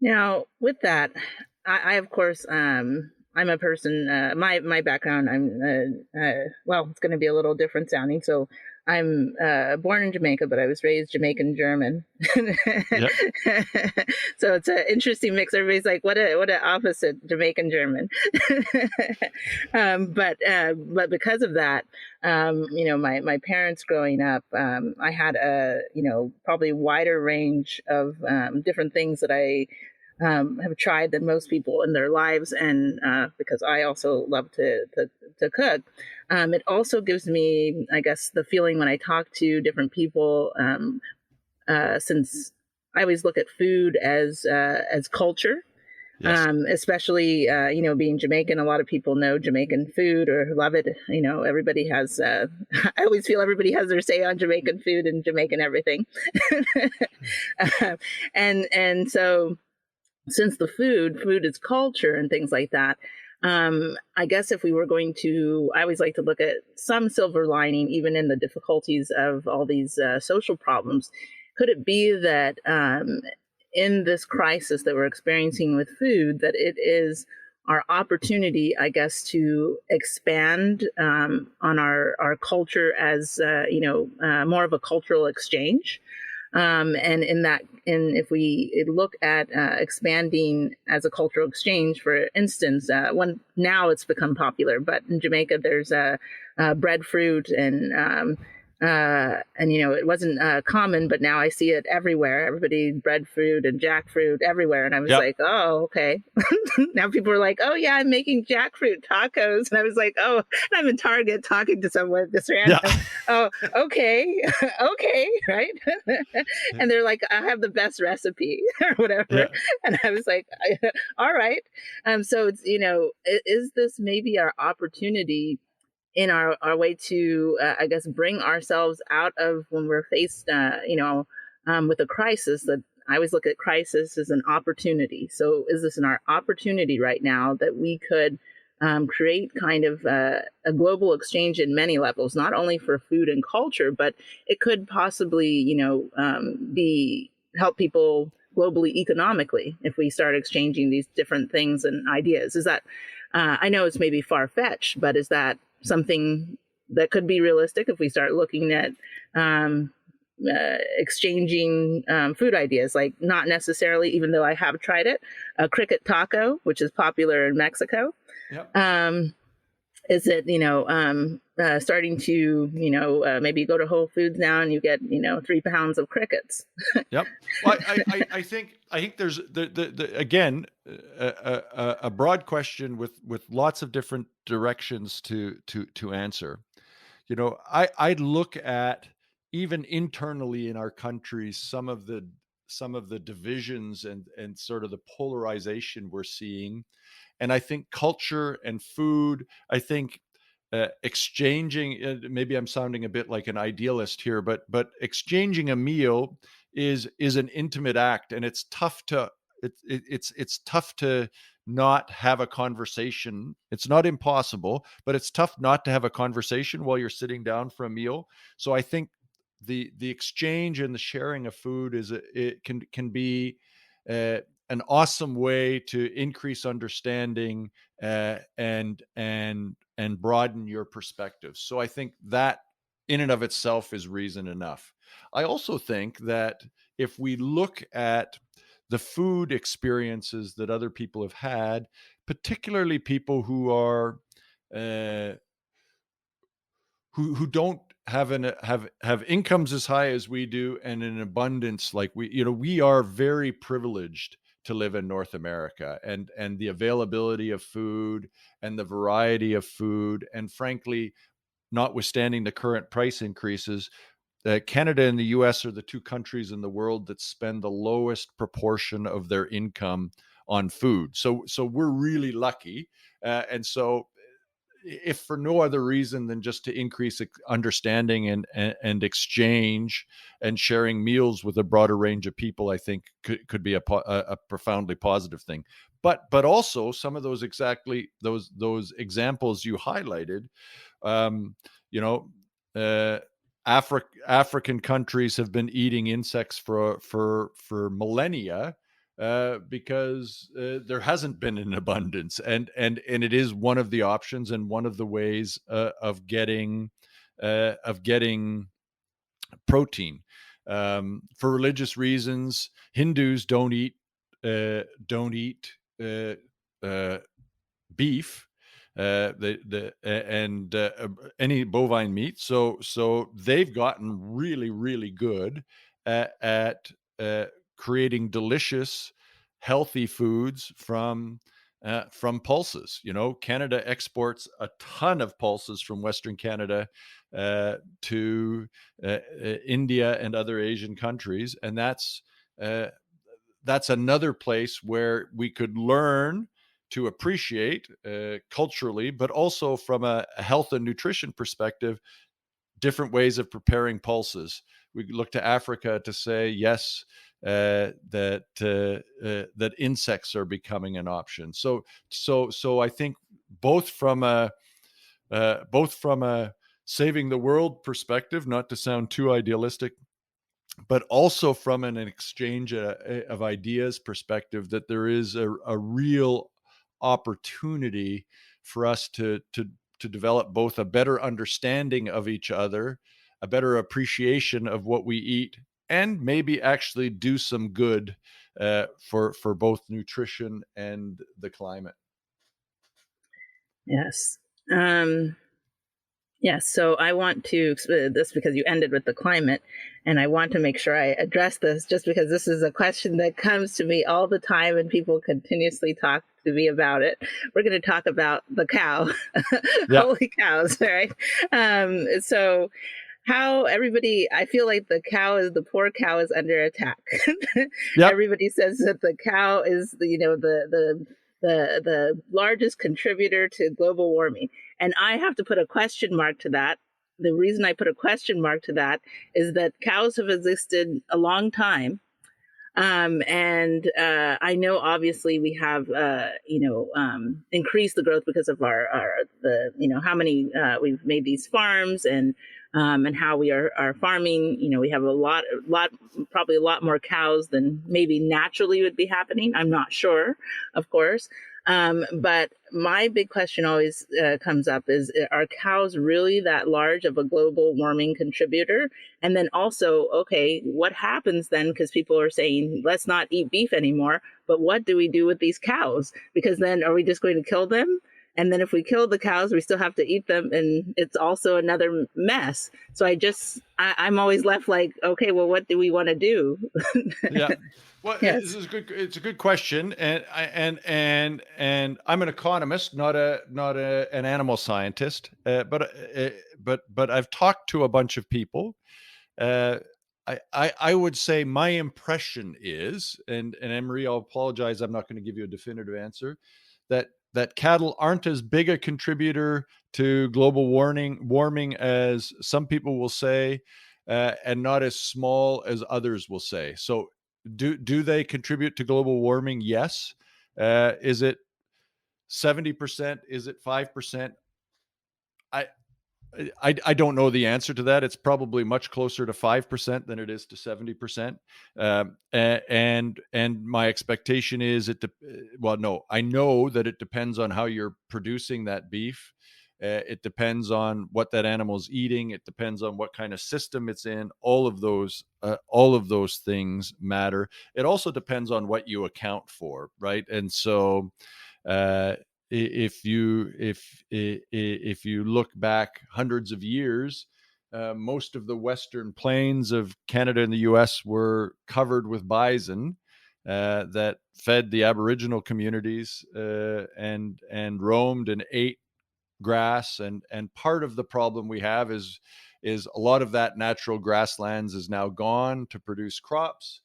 Speaker 1: Now, with that, I of course, I'm a person. My background, well, it's going to be a little different sounding. So, I'm born in Jamaica, but I was raised Jamaican German.
Speaker 2: Yeah.
Speaker 1: So it's an interesting mix. Everybody's like, what a opposite Jamaican German." But because of that, my parents growing up, I had a probably wider range of different things that I have tried than most people in their lives, and because I also love to cook, it also gives me, I guess, the feeling when I talk to different people, since I always look at food as culture,
Speaker 2: Yes.
Speaker 1: Especially, being Jamaican, a lot of people know Jamaican food or love it. Everybody has, I always feel everybody has their say on Jamaican food and Jamaican everything. And so since the food is culture and things like that, I guess if we were going to, I always like to look at some silver lining, even in the difficulties of all these social problems. Could it be that in this crisis that we're experiencing with food, that it is our opportunity, I guess, to expand on our culture as, more of a cultural exchange? And if we look at expanding as a cultural exchange, for instance, one now it's become popular, but in Jamaica there's breadfruit and it wasn't common, but now I see it everywhere. Everybody breadfruit and jackfruit everywhere, and I was
Speaker 2: Yep.
Speaker 1: like, oh, okay. Now people are like, oh yeah, I'm making jackfruit tacos, and I was like, oh, and I'm in Target talking to someone this
Speaker 2: Yeah.
Speaker 1: random. Oh, okay, okay, right? And they're like, I have the best recipe or whatever,
Speaker 2: Yeah.
Speaker 1: and I was like, all right. So it's is this maybe our opportunity in our way to, I guess, bring ourselves out of when we're faced, with a crisis? That I always look at crisis as an opportunity. So is this in our opportunity right now that we could create kind of a global exchange in many levels, not only for food and culture, but it could possibly, be help people globally economically if we start exchanging these different things and ideas. Is that I know it's maybe far fetched, but is that something that could be realistic if we start looking at exchanging food ideas? Like, not necessarily, even though I have tried it, a cricket taco, which is popular in Mexico.
Speaker 2: Yep.
Speaker 1: Is it starting to maybe go to Whole Foods now and you get 3 pounds of crickets?
Speaker 2: Yep. Well, I think there's again a broad question with lots of different directions to answer. I'd look at, even internally in our country, some of the divisions and sort of the polarization we're seeing. And I think culture and food, I think exchanging, maybe I'm sounding a bit like an idealist here, but exchanging a meal is an intimate act, and it's tough to it's tough to not have a conversation. It's not impossible, but it's tough not to have a conversation while you're sitting down for a meal. So I think the exchange and the sharing of food it can be uh, an awesome way to increase understanding and broaden your perspective. So I think that in and of itself is reason enough. I also think that if we look at the food experiences that other people have had, particularly people who are uh, who don't have incomes as high as we do and an abundance like we are very privileged to live in North America, and the availability of food and the variety of food, and frankly, notwithstanding the current price increases, Canada and the US are the two countries in the world that spend the lowest proportion of their income on food. So we're really lucky, and so if for no other reason than just to increase understanding and exchange and sharing meals with a broader range of people, I think could be a profoundly positive thing. But also some of those those examples you highlighted, um, you know, uh, African countries have been eating insects for millennia, because there hasn't been an abundance, and it is one of the options and one of the ways of getting protein. For religious reasons, Hindus don't eat uh, beef, and any bovine meat. So they've gotten really really good at creating delicious, healthy foods from pulses. Canada exports a ton of pulses from Western Canada to India and other Asian countries, and that's uh, that's another place where we could learn to appreciate culturally, but also from a health and nutrition perspective, different ways of preparing pulses. We look to Africa to say yes, that insects are becoming an option. So I think both from a both from a saving the world perspective, not to sound too idealistic, but also from an exchange of ideas perspective, that there is a real opportunity for us to develop both a better understanding of each other, a better appreciation of what we eat, and maybe actually do some good for both nutrition and the climate.
Speaker 1: Yes. Um, Yes, so I want to this because you ended with the climate, and I want to make sure I address this just because this is a question that comes to me all the time, and people continuously talk to me about it. We're going to talk about the cow,
Speaker 2: Yeah.
Speaker 1: holy cows, right? So how everybody, I feel like the poor cow is under attack.
Speaker 2: Yep.
Speaker 1: Everybody says that the cow is the largest contributor to global warming, and I have to put a question mark to that. The reason I put a question mark to that is that cows have existed a long time. And I know obviously we have, increased the growth because of how many we've made these farms, and how we are farming. We have probably a lot more cows than maybe naturally would be happening. I'm not sure, of course. But my big question always comes up is, are cows really that large of a global warming contributor? And then also, okay, what happens then? Because people are saying, let's not eat beef anymore. But what do we do with these cows? Because then are we just going to kill them? And then if we kill the cows, we still have to eat them. And it's also another mess. So I'm always left like, okay, well, what do we want to do?
Speaker 2: Yeah. Well, this
Speaker 1: Yes.
Speaker 2: is good. It's a good question, and I'm an economist, not an animal scientist. But I've talked to a bunch of people. Uh, I would say my impression is, and Emery, I'll apologize, I'm not going to give you a definitive answer, that cattle aren't as big a contributor to global warming as some people will say, and not as small as others will say. So, do they contribute to global warming? Yes. Is it 70%? Is it 5%? I I don't know the answer to that. It's probably much closer to 5% than it is to 70%. And my expectation is well, no, I know that it depends on how you're producing that beef. It depends on what that animal's eating. It depends on what kind of system it's in. All of those things matter. It also depends on what you account for, right? And so, uh, if you look back hundreds of years, most of the western plains of Canada and the U.S. were covered with bison that fed the Aboriginal communities, and roamed and ate grass. And part of the problem we have is a lot of that natural grasslands is now gone to produce crops.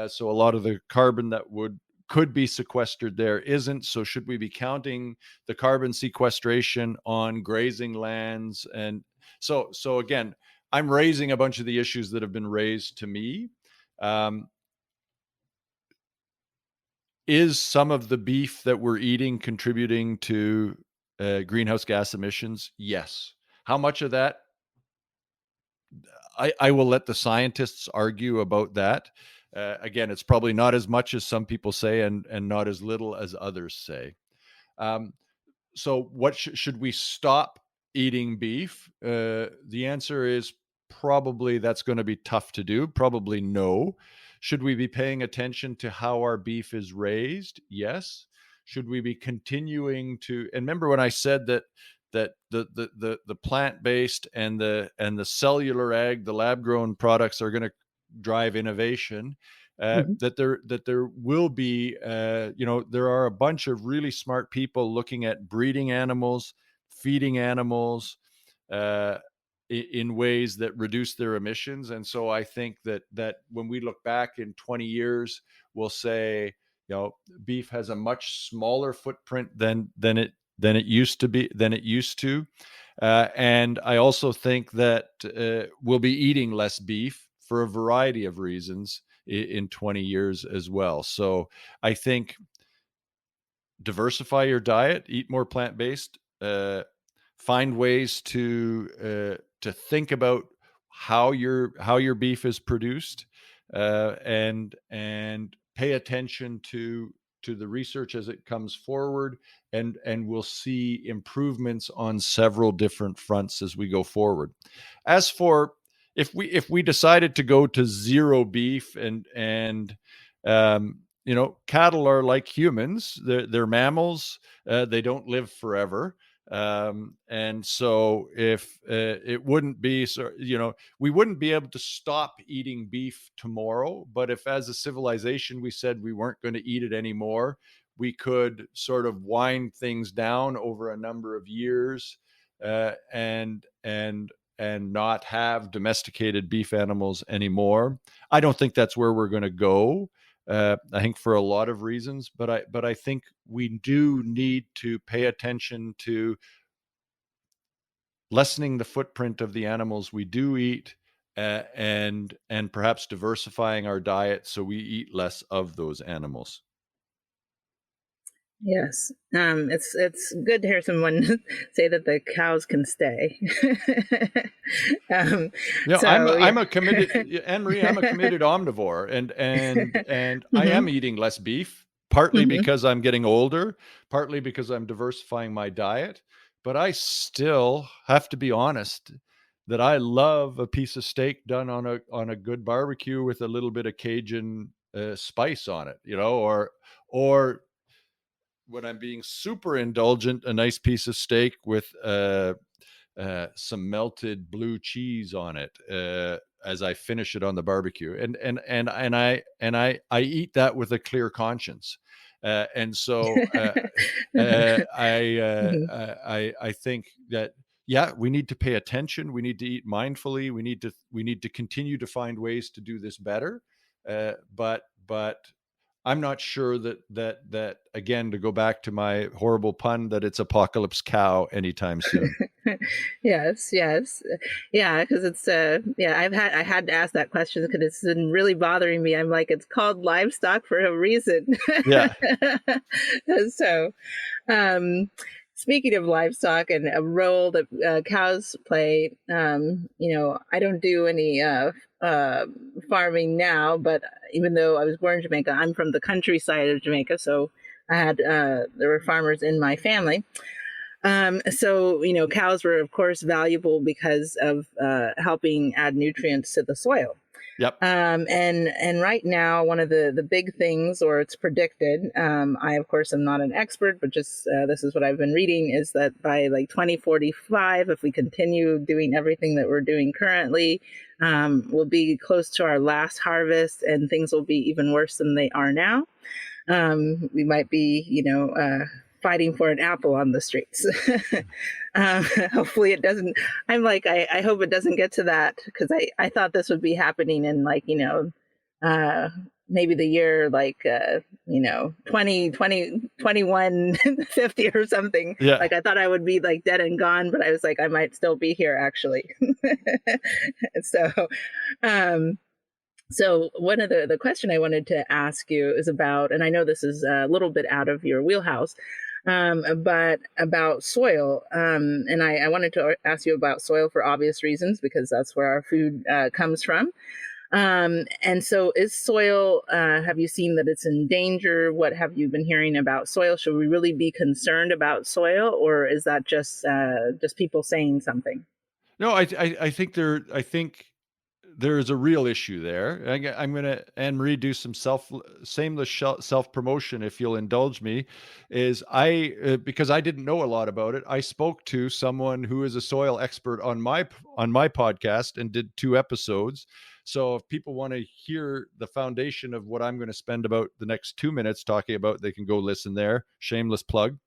Speaker 2: So a lot of the carbon that could be sequestered there isn't. So should we be counting the carbon sequestration on grazing lands? And so again, I'm raising a bunch of the issues that have been raised to me. Um, is some of the beef that we're eating contributing to greenhouse gas emissions? Yes. How much of that? I will let the scientists argue about that. Again, it's probably not as much as some people say, and not as little as others say. Um, so, what should we stop eating beef? The answer is probably that's going to be tough to do. Probably no. Should we be paying attention to how our beef is raised? Yes. Should we be continuing to? And remember when I said that the plant based and the cellular ag, the lab grown products are going to drive innovation.
Speaker 1: Mhm.
Speaker 2: That there will be, there are a bunch of really smart people looking at breeding animals, feeding animals, uh, in ways that reduce their emissions. And so I think that when we look back in 20 years, we'll say, beef has a much smaller footprint than it used to. And I also think that we'll be eating less beef for a variety of reasons in 20 years as well. So I think diversify your diet, eat more plant-based, find ways to think about how your beef is produced, and pay attention to the research as it comes forward, and we'll see improvements on several different fronts as we go forward. As for if we decided to go to zero beef, and cattle are like humans. They're mammals. They don't live forever. And so if it wouldn't be, so, we wouldn't be able to stop eating beef tomorrow. But if as a civilization we said we weren't going to eat it anymore, we could sort of wind things down over a number of years, and not have domesticated beef animals anymore. I don't think that's where we're going to go. I think for a lot of reasons, but I think we do need to pay attention to lessening the footprint of the animals we do eat, and perhaps diversifying our diet so we eat less of those animals.
Speaker 1: Yes, it's good to hear someone say that the cows can stay. um,
Speaker 2: I'm
Speaker 1: so
Speaker 2: I'm
Speaker 1: yeah.
Speaker 2: a committed Anne-Marie. I'm a committed omnivore, and I
Speaker 1: Hmm.
Speaker 2: am eating less beef, partly
Speaker 1: Hmm.
Speaker 2: because I'm getting older, partly because I'm diversifying my diet. But I still have to be honest that I love a piece of steak done on a good barbecue with a little bit of Cajun spice on it, or when I'm being super indulgent, a nice piece of steak with some melted blue cheese on it as I finish it on the barbecue, and I eat that with a clear conscience, and so
Speaker 1: Hmm.
Speaker 2: I think that, yeah, we need to pay attention. We need to eat mindfully. We need to continue to find ways to do this better, but I'm not sure that again, to go back to my horrible pun, that it's apocalypse cow anytime soon.
Speaker 1: Yes, yes, yeah, because it's yeah. I had to ask that question because it's been really bothering me. I'm like, it's called livestock for a reason.
Speaker 2: Yeah.
Speaker 1: So, um, speaking of livestock and a role that cows play, I don't do any farming now, but even though I was born in Jamaica, I'm from the countryside of Jamaica, so I had there were farmers in my family. So, cows were, of course, valuable because of helping add nutrients to the soil.
Speaker 2: Yep.
Speaker 1: And right now, one of the big things, or it's predicted, I of course am not an expert, but just this is what I've been reading, is that by like 2045, if we continue doing everything that we're doing currently, we'll be close to our last harvest, and things will be even worse than they are now. We might be, fighting for an apple on the streets. Hopefully it doesn't. I'm like, I hope it doesn't get to that, because I thought this would be happening in like, uh, maybe the year like, 2150 or something.
Speaker 2: Yeah.
Speaker 1: Like I thought I would be like dead and gone, but I was like, I might still be here actually. So, um, so one of the question I wanted to ask you is about, and I know this is a little bit out of your wheelhouse, but about soil. And I wanted to ask you about soil for obvious reasons, because that's where our food comes from. And so is soil, have you seen that it's in danger? What have you been hearing about soil? Should we really be concerned about soil, or is that just people saying something?
Speaker 2: No, I think there is a real issue there. I'm going to, Anne Marie, do some shameless self promotion, if you'll indulge me. Is because I didn't know a lot about it. I spoke to someone who is a soil expert on my podcast and did 2 episodes. So if people want to hear the foundation of what I'm going to spend about the next 2 minutes talking about, they can go listen there. Shameless plug.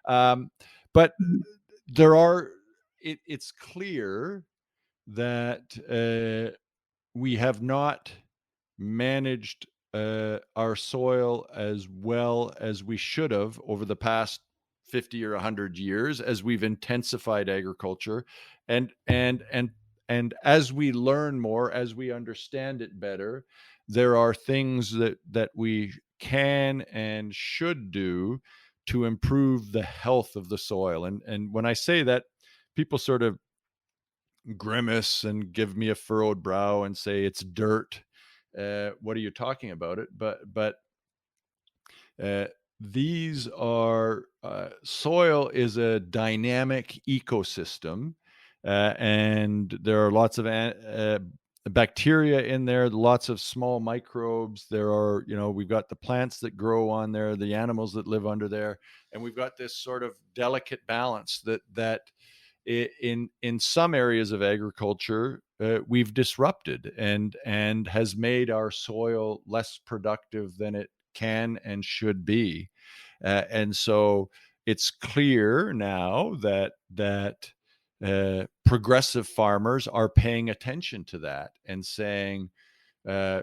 Speaker 2: Um, but there are. It's clear we have not managed our soil as well as we should have over the past 50 or 100 years as we've intensified agriculture, and and and and as we learn more, as we understand it better, there are things that we can and should do to improve the health of the soil. And when I say that, people sort of grimace and give me a furrowed brow and say it's dirt. What are you talking about it? But uh, these are soil is a dynamic ecosystem, and there are lots of bacteria in there, lots of small microbes. There are, we've got the plants that grow on there, the animals that live under there, and we've got this sort of delicate balance that in some areas of agriculture we've disrupted and has made our soil less productive than it can and should be. And so it's clear now that progressive farmers are paying attention to that and saying, uh,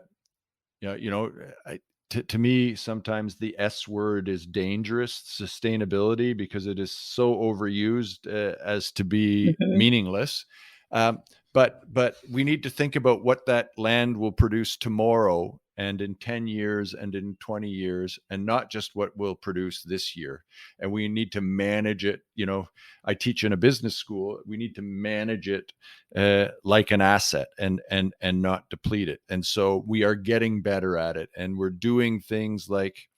Speaker 2: I, to me, sometimes the S word is dangerous, sustainability, because it is so overused as to be
Speaker 1: Mhm.
Speaker 2: meaningless. But we need to think about what that land will produce tomorrow and in 10 years and in 20 years, and not just what will produce this year. And we need to manage it. I teach in a business school. We need to manage it like an asset, and not deplete it. And so we are getting better at it, and we're doing things like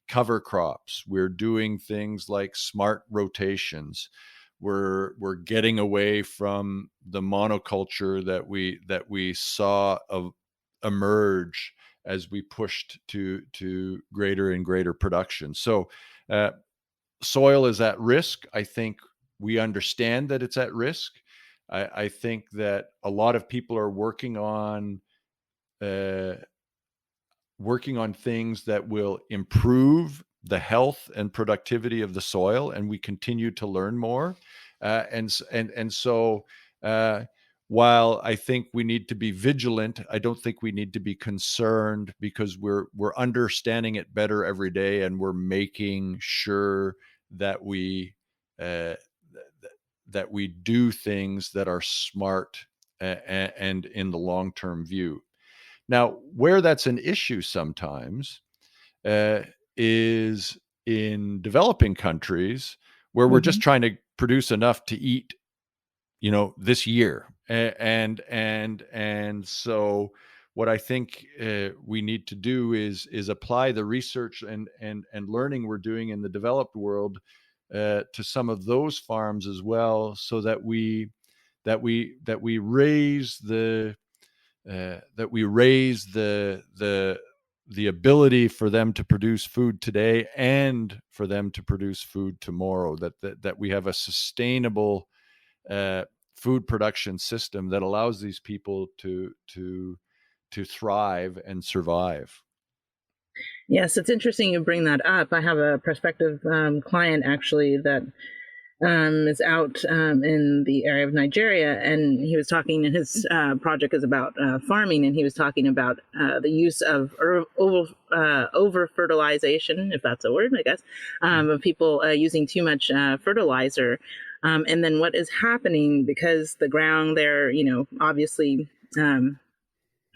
Speaker 2: cover crops. We're doing things like smart rotations. We're getting away from the monoculture that we saw emerge as we pushed to greater and greater production. So uh, soil is at risk. I think we understand that it's at risk. I think that a lot of people are uh, working on things that will improve the health and productivity of the soil, and we continue to learn more. And so, uh, while I think we need to be vigilant, I don't think we need to be concerned, because we're understanding it better every day, and we're making sure that uh, that we do things that are smart and in the long term view. Now, where that's an issue sometimes uh, is in developing countries, where we're just
Speaker 1: Mhm.
Speaker 2: trying to produce enough to eat, this year. And so what I think we need to do is apply the research and learning we're doing in the developed world to some of those farms as well, so that we raise the ability for them to produce food today and for them to produce food tomorrow. That we have a sustainable uh, food production system that allows these people to thrive and survive.
Speaker 1: Yes, it's interesting you bring that up. I have a prospective client actually that is out in the area of Nigeria, and he was talking. And his project is about farming, and he was talking about the use of over fertilization, if that's a word, I guess,
Speaker 2: Mhm.
Speaker 1: of people using too much fertilizer, and then what is happening because the ground there, obviously.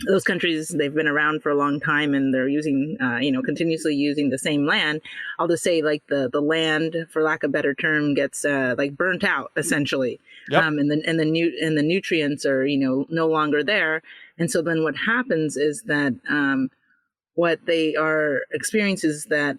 Speaker 1: Those countries, they've been around for a long time, and they're using continuously using the same land. I'll just say, like, the land, for lack of a better term, gets like burnt out essentially.
Speaker 2: Yep.
Speaker 1: And the nutrients are no longer there. And so then what happens is that what they are experiencing is that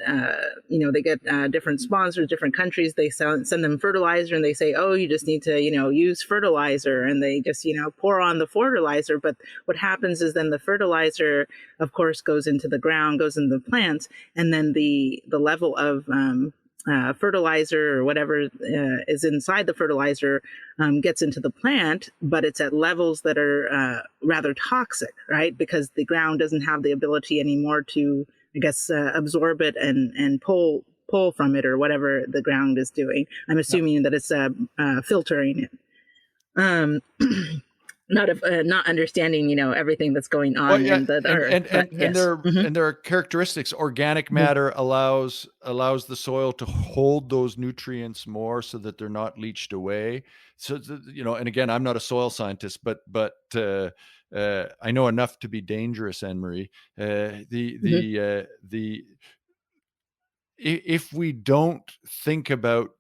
Speaker 1: they get different sponsors, different countries. They send them fertilizer, and they say, oh, you just need to use fertilizer, and they just pour on the fertilizer. But what happens is then the fertilizer, of course, goes into the ground, goes into the plants, and then the level of fertilizer or whatever is inside the fertilizer gets into the plant, but it's at levels that are rather toxic, right? Because the ground doesn't have the ability anymore to, I guess, absorb it and pull from it, or whatever the ground is doing. I'm
Speaker 2: Yep.
Speaker 1: assuming that it's filtering it. Um, not understanding, everything that's going
Speaker 2: Well,
Speaker 1: on
Speaker 2: yeah,
Speaker 1: in the
Speaker 2: and
Speaker 1: earth.
Speaker 2: and
Speaker 1: But
Speaker 2: and and
Speaker 1: yes.
Speaker 2: there and there are characteristics. Organic
Speaker 1: Mhm.
Speaker 2: matter allows the soil to hold those nutrients more so that they're not leached away. So, and again, I'm not a soil scientist, but I know enough to be dangerous, Anne Marie.
Speaker 1: Mhm.
Speaker 2: If we don't think about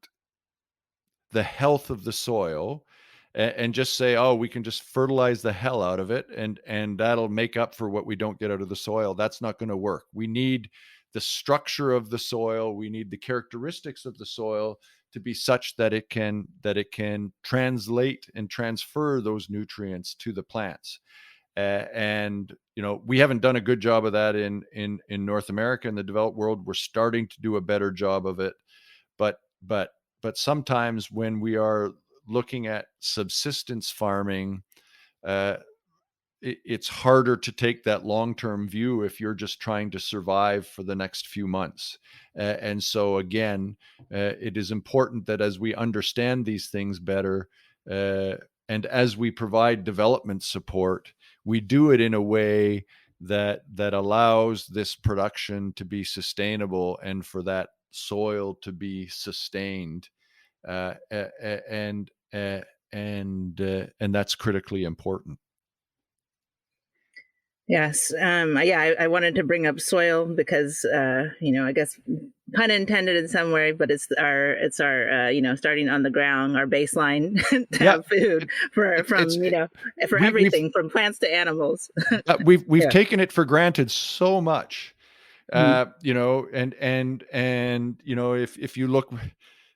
Speaker 2: the health of the soil and just say, oh, we can just fertilize the hell out of it and that'll make up for what we don't get out of the soil, that's not going to work. We need the structure of the soil, we need the characteristics of the soil to be such that it can translate and transfer those nutrients to the plants. And we haven't done a good job of that in North America. In the developed world, we're starting to do a better job of it, but but but sometimes when we are looking at subsistence farming, uh, it's harder to take that long-term view if you're just trying to survive for the next few months. And so again, it is important that as we understand these things better, uh, and as we provide development support, we do it in a way that allows this production to be sustainable and for that soil to be sustained, uh, a- a- and uh, and that's critically important.
Speaker 1: Yes. Yeah, I wanted to bring up soil because, I guess pun intended in some way, but it's our starting on the ground, our baseline to
Speaker 2: Yeah,
Speaker 1: have food for
Speaker 2: it's
Speaker 1: from, for
Speaker 2: we've
Speaker 1: everything from plants to animals.
Speaker 2: we've
Speaker 1: Yeah.
Speaker 2: taken it for granted so much,
Speaker 1: Mhm.
Speaker 2: and if you look,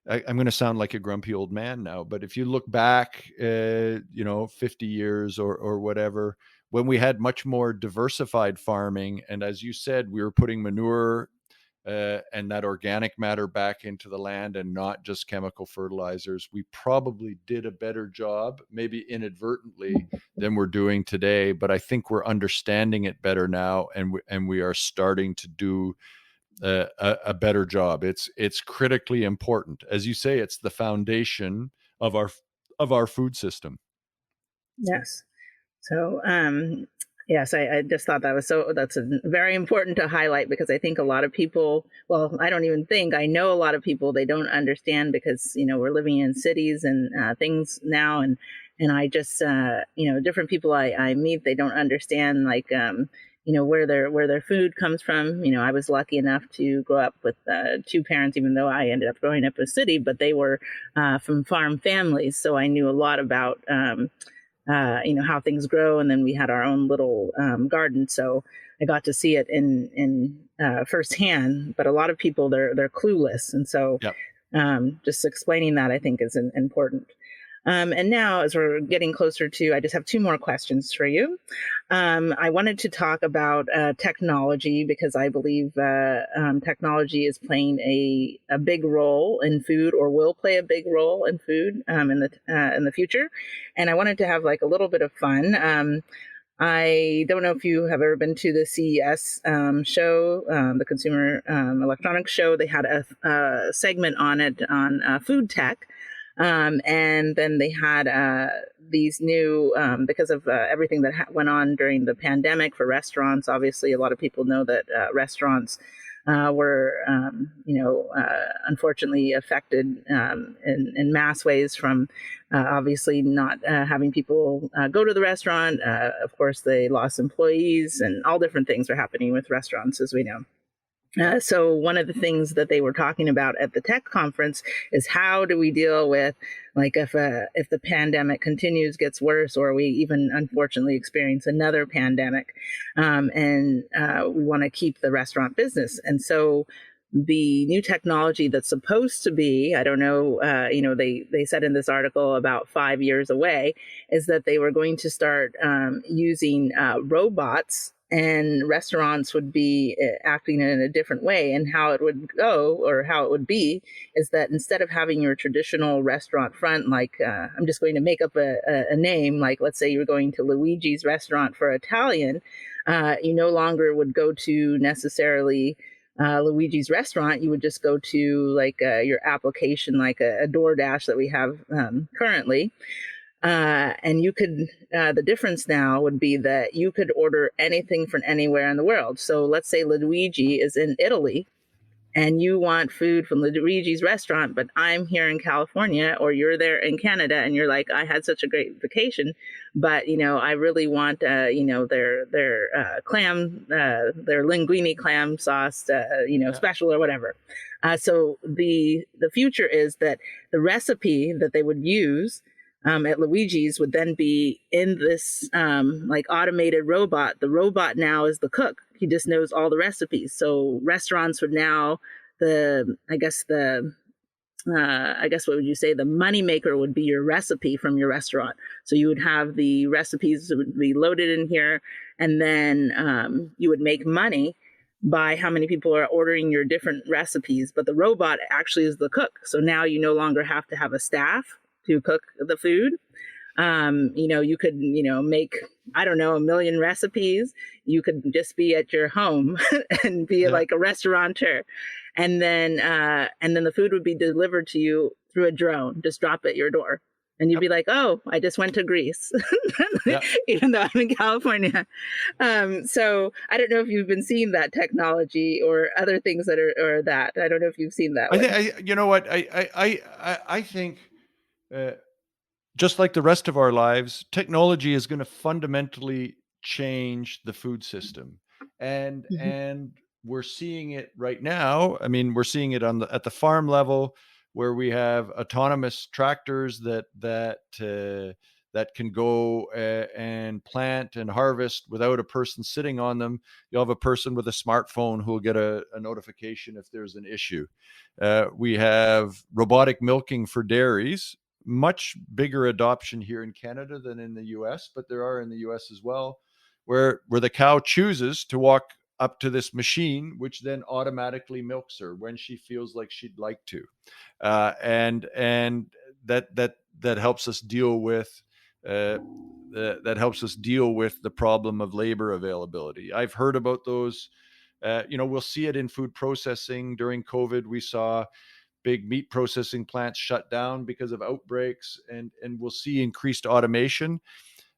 Speaker 2: I'm going to sound like a grumpy old man now, but if you look back, 50 years or whatever, when we had much more diversified farming, and as you said, we were putting manure and that organic matter back into the land and not just chemical fertilizers, we probably did a better job, maybe inadvertently, than we're doing today. But I think we're understanding it better now, and we are starting to do a better job. It's critically important, as you say. It's the foundation of our food system.
Speaker 1: Yes. So, yes, I just thought that's very important to highlight because I think a lot of people, well, I don't even think, I know a lot of people, they don't understand because, we're living in cities and things now. And I just, different people I meet, they don't understand like, where their food comes from. I was lucky enough to grow up with two parents, even though I ended up growing up in a city, but they were from farm families. So I knew a lot about, how things grow. And then we had our own little garden, so I got to see it in firsthand. But a lot of people, they're clueless, and so
Speaker 2: Yep.
Speaker 1: just explaining that, I think, is important. And now, as we're getting closer to, I just have two more questions for you. I wanted to talk about technology because I believe technology is playing a big role in food, or will play a big role in food in the future. And I wanted to have like a little bit of fun. I don't know if you have ever been to the CES show, the Consumer Electronics Show. They had a segment on it on food tech. And then they had these new, because of everything that went on during the pandemic for restaurants. Obviously, a lot of people know that restaurants were, unfortunately affected in mass ways from obviously not having people go to the restaurant. Of course, they lost employees, and all different things are happening with restaurants, as we know. So one of the things that they were talking about at the tech conference is how do we deal with, like, if the pandemic continues, gets worse, or we even unfortunately experience another pandemic, and we want to keep the restaurant business. And so the new technology that's supposed to be, I don't know, they said in this article about 5 years away, is that they were going to start using robots, and restaurants would be acting in a different way. And how it would go, or how it would be, is that instead of having your traditional restaurant front, like I'm just going to make up a name, like let's say you're going to Luigi's restaurant for Italian, you no longer would go to necessarily Luigi's restaurant. You would just go to like your application, like a DoorDash that we have currently, And you could, the difference now would be that you could order anything from anywhere in the world. So let's say Luigi is in Italy and you want food from Luigi's restaurant, but I'm here in California, or you're there in Canada, and you're like, I had such a great vacation, but I really want their clam, their linguine clam sauce,
Speaker 2: Yeah.
Speaker 1: special or whatever. So the future is that the recipe that they would use at Luigi's would then be in this like automated robot. The robot now is the cook. He just knows all the recipes. So restaurants would now the I guess what would you say, the money maker would be your recipe from your restaurant. So you would have the recipes that would be loaded in here, and then you would make money by how many people are ordering your different recipes. But the robot actually is the cook. So now you no longer have to have a staff to cook the food. You could, make, I don't know, a million recipes. You could just be at your home and be
Speaker 2: Yeah.
Speaker 1: like a restaurateur. And then the food would be delivered to you through a drone, just drop at your door. And you'd
Speaker 2: Yep.
Speaker 1: be like, oh, I just went to Greece,
Speaker 2: Yeah.
Speaker 1: even though I'm in California. So I don't know if you've been seeing that technology or other things that are, or that. I don't know if you've seen that
Speaker 2: I
Speaker 1: one.
Speaker 2: think you know what I think. Uh, just like the rest of our lives, technology is going to fundamentally change the food system,
Speaker 1: Mhm.
Speaker 2: and we're seeing it right now. I mean, we're seeing it at the farm level, where we have autonomous tractors that can go and plant and harvest without a person sitting on them. You'll have a person with a smartphone who will get a notification if there's an issue. We have robotic milking for dairies, much bigger adoption here in Canada than in the US, but there are in the US as well, where the cow chooses to walk up to this machine, which then automatically milks her when she feels like she'd like to, and that helps us deal with. That helps us deal with the problem of labor availability. I've heard about those. We'll see it in food processing. During COVID, we saw big meat processing plants shut down because of outbreaks, and we'll see increased automation.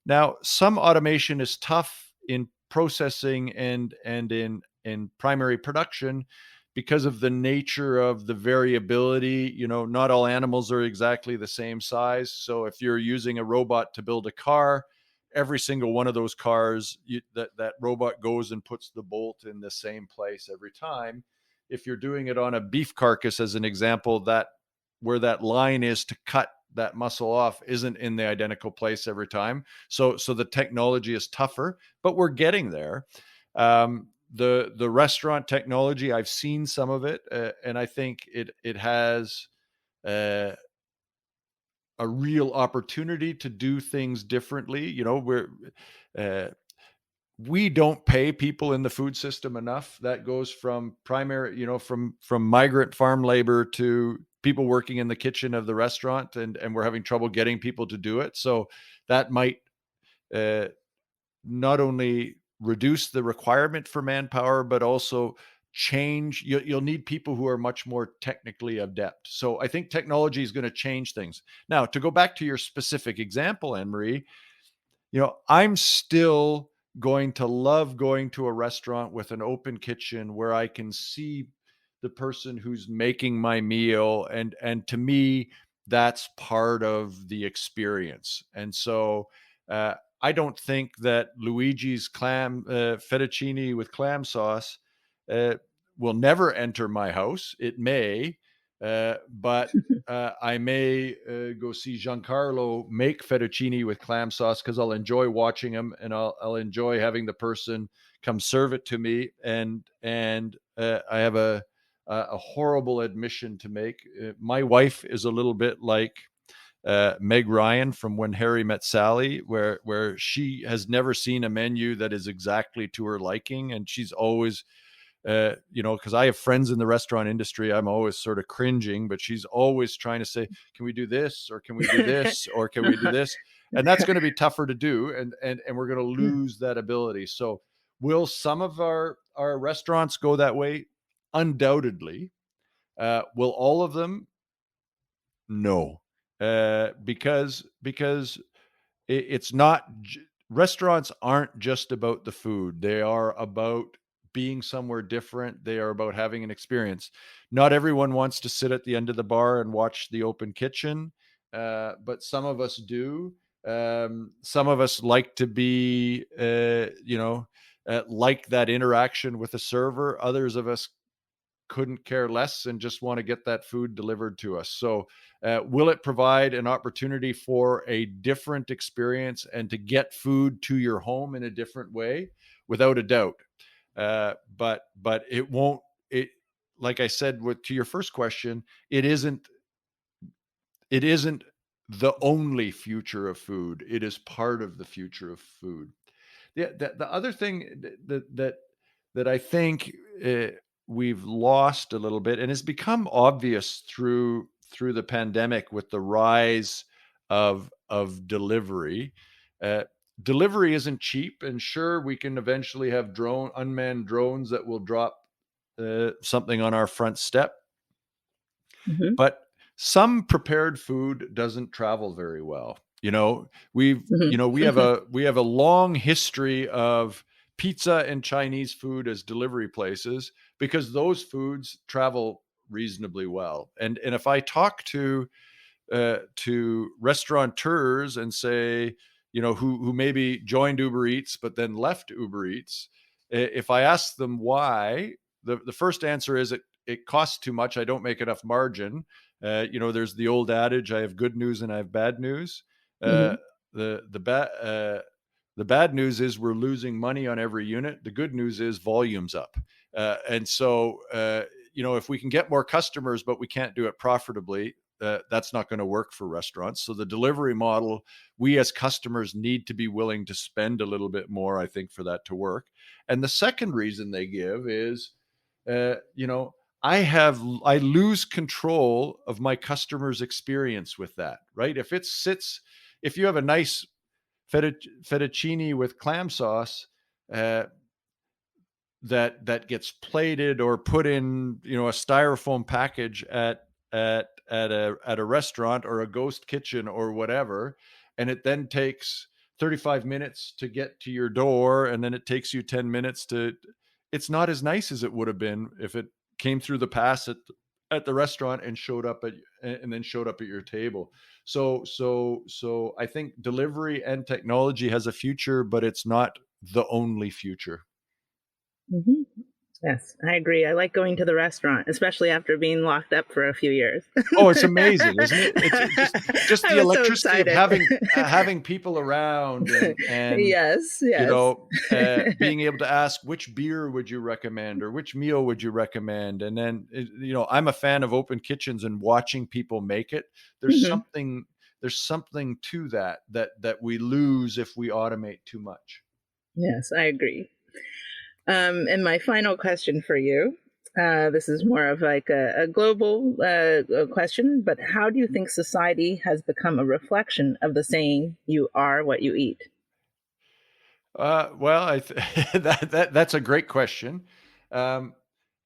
Speaker 2: Now, some automation is tough in processing and in primary production because of the nature of the variability. Not all animals are exactly the same size. So if you're using a robot to build a car, every single one of those cars, that robot goes and puts the bolt in the same place every time. If you're doing it on a beef carcass, as an example, that where that line is to cut that muscle off isn't in the identical place every time. So the technology is tougher, but we're getting there. The restaurant technology, I've seen some of it, and I think it has uh, a real opportunity to do things differently. Uh, we don't pay people in the food system enough. That goes from primary, from migrant farm labor to people working in the kitchen of the restaurant, and we're having trouble getting people to do it. So that might uh, not only reduce the requirement for manpower, but also change. You'll need people who are much more technically adept. So I think technology is going to change things. Now, to go back to your specific example, Anne Marie, I'm still going to love going to a restaurant with an open kitchen where I can see the person who's making my meal, and to me that's part of the experience. And so uh, I don't think that Luigi's clam fettuccine with clam sauce uh, will never enter my house. It may, but I may go see Giancarlo make fettuccine with clam sauce because I'll enjoy watching him, and I'll enjoy having the person come serve it to me. And I have a horrible admission to make. My wife is a little bit like Meg Ryan from When Harry Met Sally, where she has never seen a menu that is exactly to her liking, and she's always because I have friends in the restaurant industry, I'm always sort of cringing, but she's always trying to say, can we do this? Or can we do this? Or can we do this? And that's going to be tougher to do. And we're going to lose that ability. So will some of our restaurants go that way? Undoubtedly. Will all of them? No. Because it's not restaurants aren't just about the food. They are about being somewhere different. They are about having an experience. Not everyone wants to sit at the end of the bar and watch the open kitchen, but some of us do. Some of us like to be, like that interaction with a server. Others of us couldn't care less and just want to get that food delivered to us. So, will it provide an opportunity for a different experience and to get food to your home in a different way? Without a doubt. But it won't. It Like I said to your first question, it isn't. It isn't the only future of food. It is part of the future of food. The other thing that I think we've lost a little bit, and has become obvious through the pandemic with the rise of delivery. Uh, Delivery isn't cheap, and sure, we can eventually have unmanned drones that will drop something on our front step,
Speaker 1: Hmm.
Speaker 2: but some prepared food doesn't travel very well.
Speaker 1: Hmm.
Speaker 2: We have a long history of pizza and Chinese food as delivery places because those foods travel reasonably well. And if I talk to restaurateurs and say, who maybe joined Uber Eats but then left Uber Eats, if I ask them why, the first answer is it costs too much. I don't make enough margin. There's the old adage: I have good news and I have bad news. Uh,
Speaker 1: Hmm.
Speaker 2: the bad news is we're losing money on every unit. The good news is volume's up. And so, if we can get more customers, but we can't do it profitably, that's not going to work for restaurants. So the delivery model, we as customers need to be willing to spend a little bit more, I think, for that to work. And the second reason they give is, uh, you know, I lose control of my customer's experience with that, right? If you have a nice fettuccine with clam sauce, uh, that gets plated or put in, a styrofoam package at a restaurant or a ghost kitchen or whatever, and it then takes 35 minutes to get to your door, and then it takes you 10 minutes to it's not as nice as it would have been if it came through the pass at the restaurant and then showed up at your table. So I think delivery and technology has a future, but it's not the only future.
Speaker 1: Hmm. Yes, I agree. I like going to the restaurant, especially after being locked up for a few years.
Speaker 2: Oh, it's amazing, isn't it? It's just
Speaker 1: I
Speaker 2: the
Speaker 1: was so
Speaker 2: electricity of
Speaker 1: excited.
Speaker 2: having people around, and
Speaker 1: Yes, yes.
Speaker 2: being able to ask which beer would you recommend or which meal would you recommend, and then I'm a fan of open kitchens and watching people make it. There's
Speaker 1: Hmm.
Speaker 2: something there's something to that we lose if we automate too much.
Speaker 1: Yes, I agree. And my final question for you, this is more of like a global question, but how do you think society has become a reflection of the saying, you are what you eat?
Speaker 2: Well, that's a great question. Um,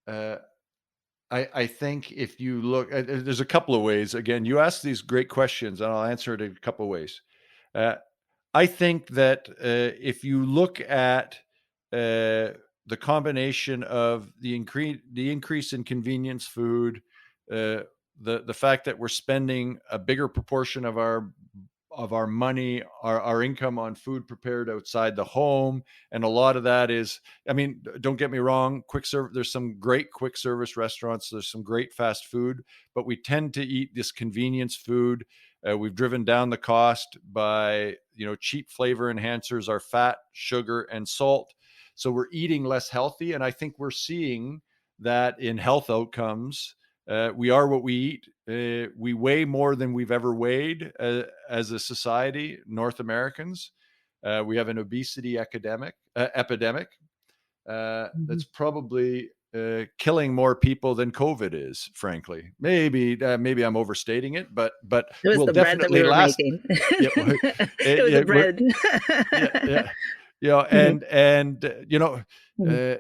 Speaker 2: uh, I think if you look, there's a couple of ways. Again, you ask these great questions, and I'll answer it in a couple of ways. Uh, I think that if you look at the combination of the increase in convenience food, uh, the fact that we're spending a bigger proportion of our money, our income on food prepared outside the home. And a lot of that is, I mean, don't get me wrong, there's some great quick service restaurants, there's some great fast food, but we tend to eat this convenience food. We've driven down the cost by, cheap flavor enhancers, our fat, sugar, and salt. So we're eating less healthy. And I think we're seeing that in health outcomes. We are what we eat. We weigh more than we've ever weighed as a society, North Americans. We have an obesity epidemic
Speaker 1: Mhm.
Speaker 2: that's probably killing more people than COVID is. Frankly, maybe I'm overstating it, but
Speaker 1: It was
Speaker 2: will
Speaker 1: the bread that we
Speaker 2: definitely
Speaker 1: were
Speaker 2: last.
Speaker 1: making.
Speaker 2: Yeah,
Speaker 1: It was the
Speaker 2: yeah,
Speaker 1: bread.
Speaker 2: yeah, yeah.
Speaker 1: Mhm. Mhm.
Speaker 2: Uh,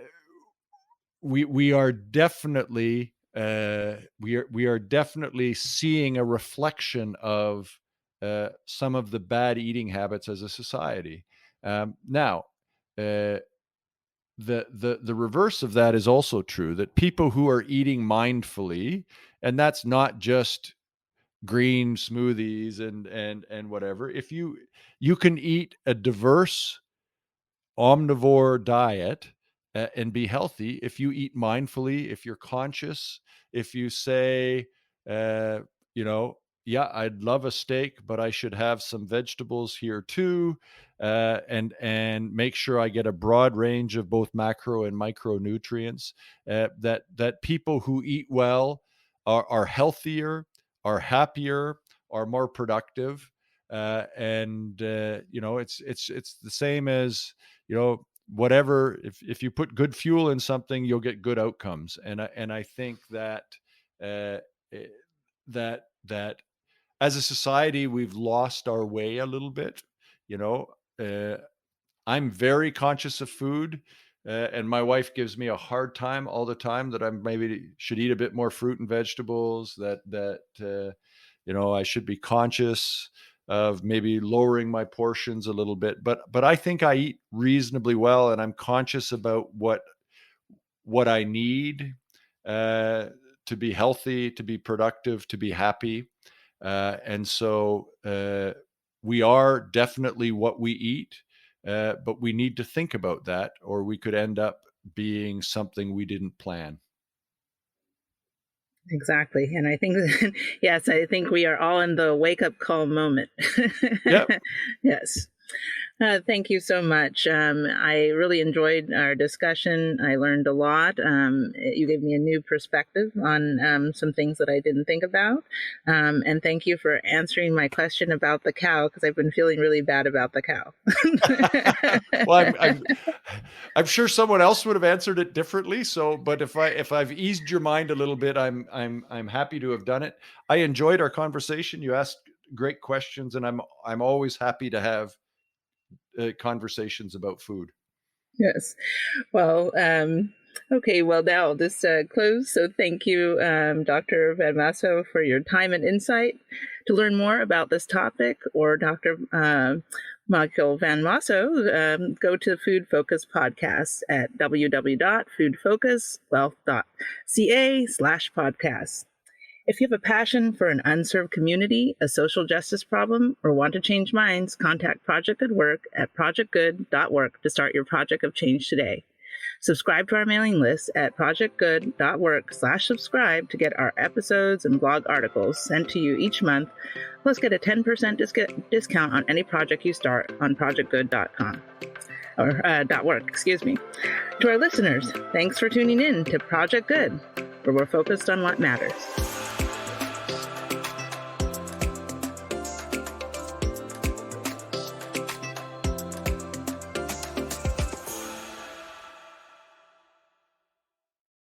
Speaker 2: we are definitely seeing a reflection of some of the bad eating habits as a society. Now, uh, the reverse of that is also true, that people who are eating mindfully, and that's not just green smoothies and whatever. If you can eat a diverse omnivore diet and be healthy if you eat mindfully, if you're conscious, if you say, uh, you know, yeah, I'd love a steak, but I should have some vegetables here too, and make sure I get a broad range of both macro and micronutrients. That people who eat well are healthier, are happier, are more productive, and it's the same as, whatever, if you put good fuel in something, you'll get good outcomes. And I think that uh, eh, that as a society we've lost our way a little bit. you know uh, I'm very conscious of food, and my wife gives me a hard time all the time that I maybe should eat a bit more fruit and vegetables, that I should be conscious of maybe lowering my portions a little bit. But I think I eat reasonably well, and I'm conscious about what I need uh, to be healthy, to be productive, to be happy. And so we are definitely what we eat, but we need to think about that, or we could end up being something we didn't plan.
Speaker 1: Exactly. And I think, yes, I think we are all in the wake up call moment.
Speaker 2: Yep.
Speaker 1: Yes. Thank you so much. I really enjoyed our discussion. I learned a lot. You gave me a new perspective on some things that I didn't think about. And thank you for answering my question about the cow, because I've been feeling really bad about the cow.
Speaker 2: Well, I'm sure someone else would have answered it differently. So, but if I've eased your mind a little bit, I'm happy to have done it. I enjoyed our conversation. You asked great questions, and I'm always happy to have conversations about food.
Speaker 1: Yes. Well, okay. Well, now I'll just close. So thank you, Dr. Van Masso, for your time and insight. To learn more about this topic or Dr. Michael Van Masso, go to the Food Focus podcast at www.foodfocuswealth.ca/podcast. If you have a passion for an unserved community, a social justice problem, or want to change minds, contact Project Good Work at projectgood.work to start your project of change today. Subscribe to our mailing list at projectgood.work/subscribe to get our episodes and blog articles sent to you each month, plus get a 10% discount on any project you start on projectgood.com. Or .work, excuse me. To our listeners, thanks for tuning in to Project Good, where we're focused on what matters.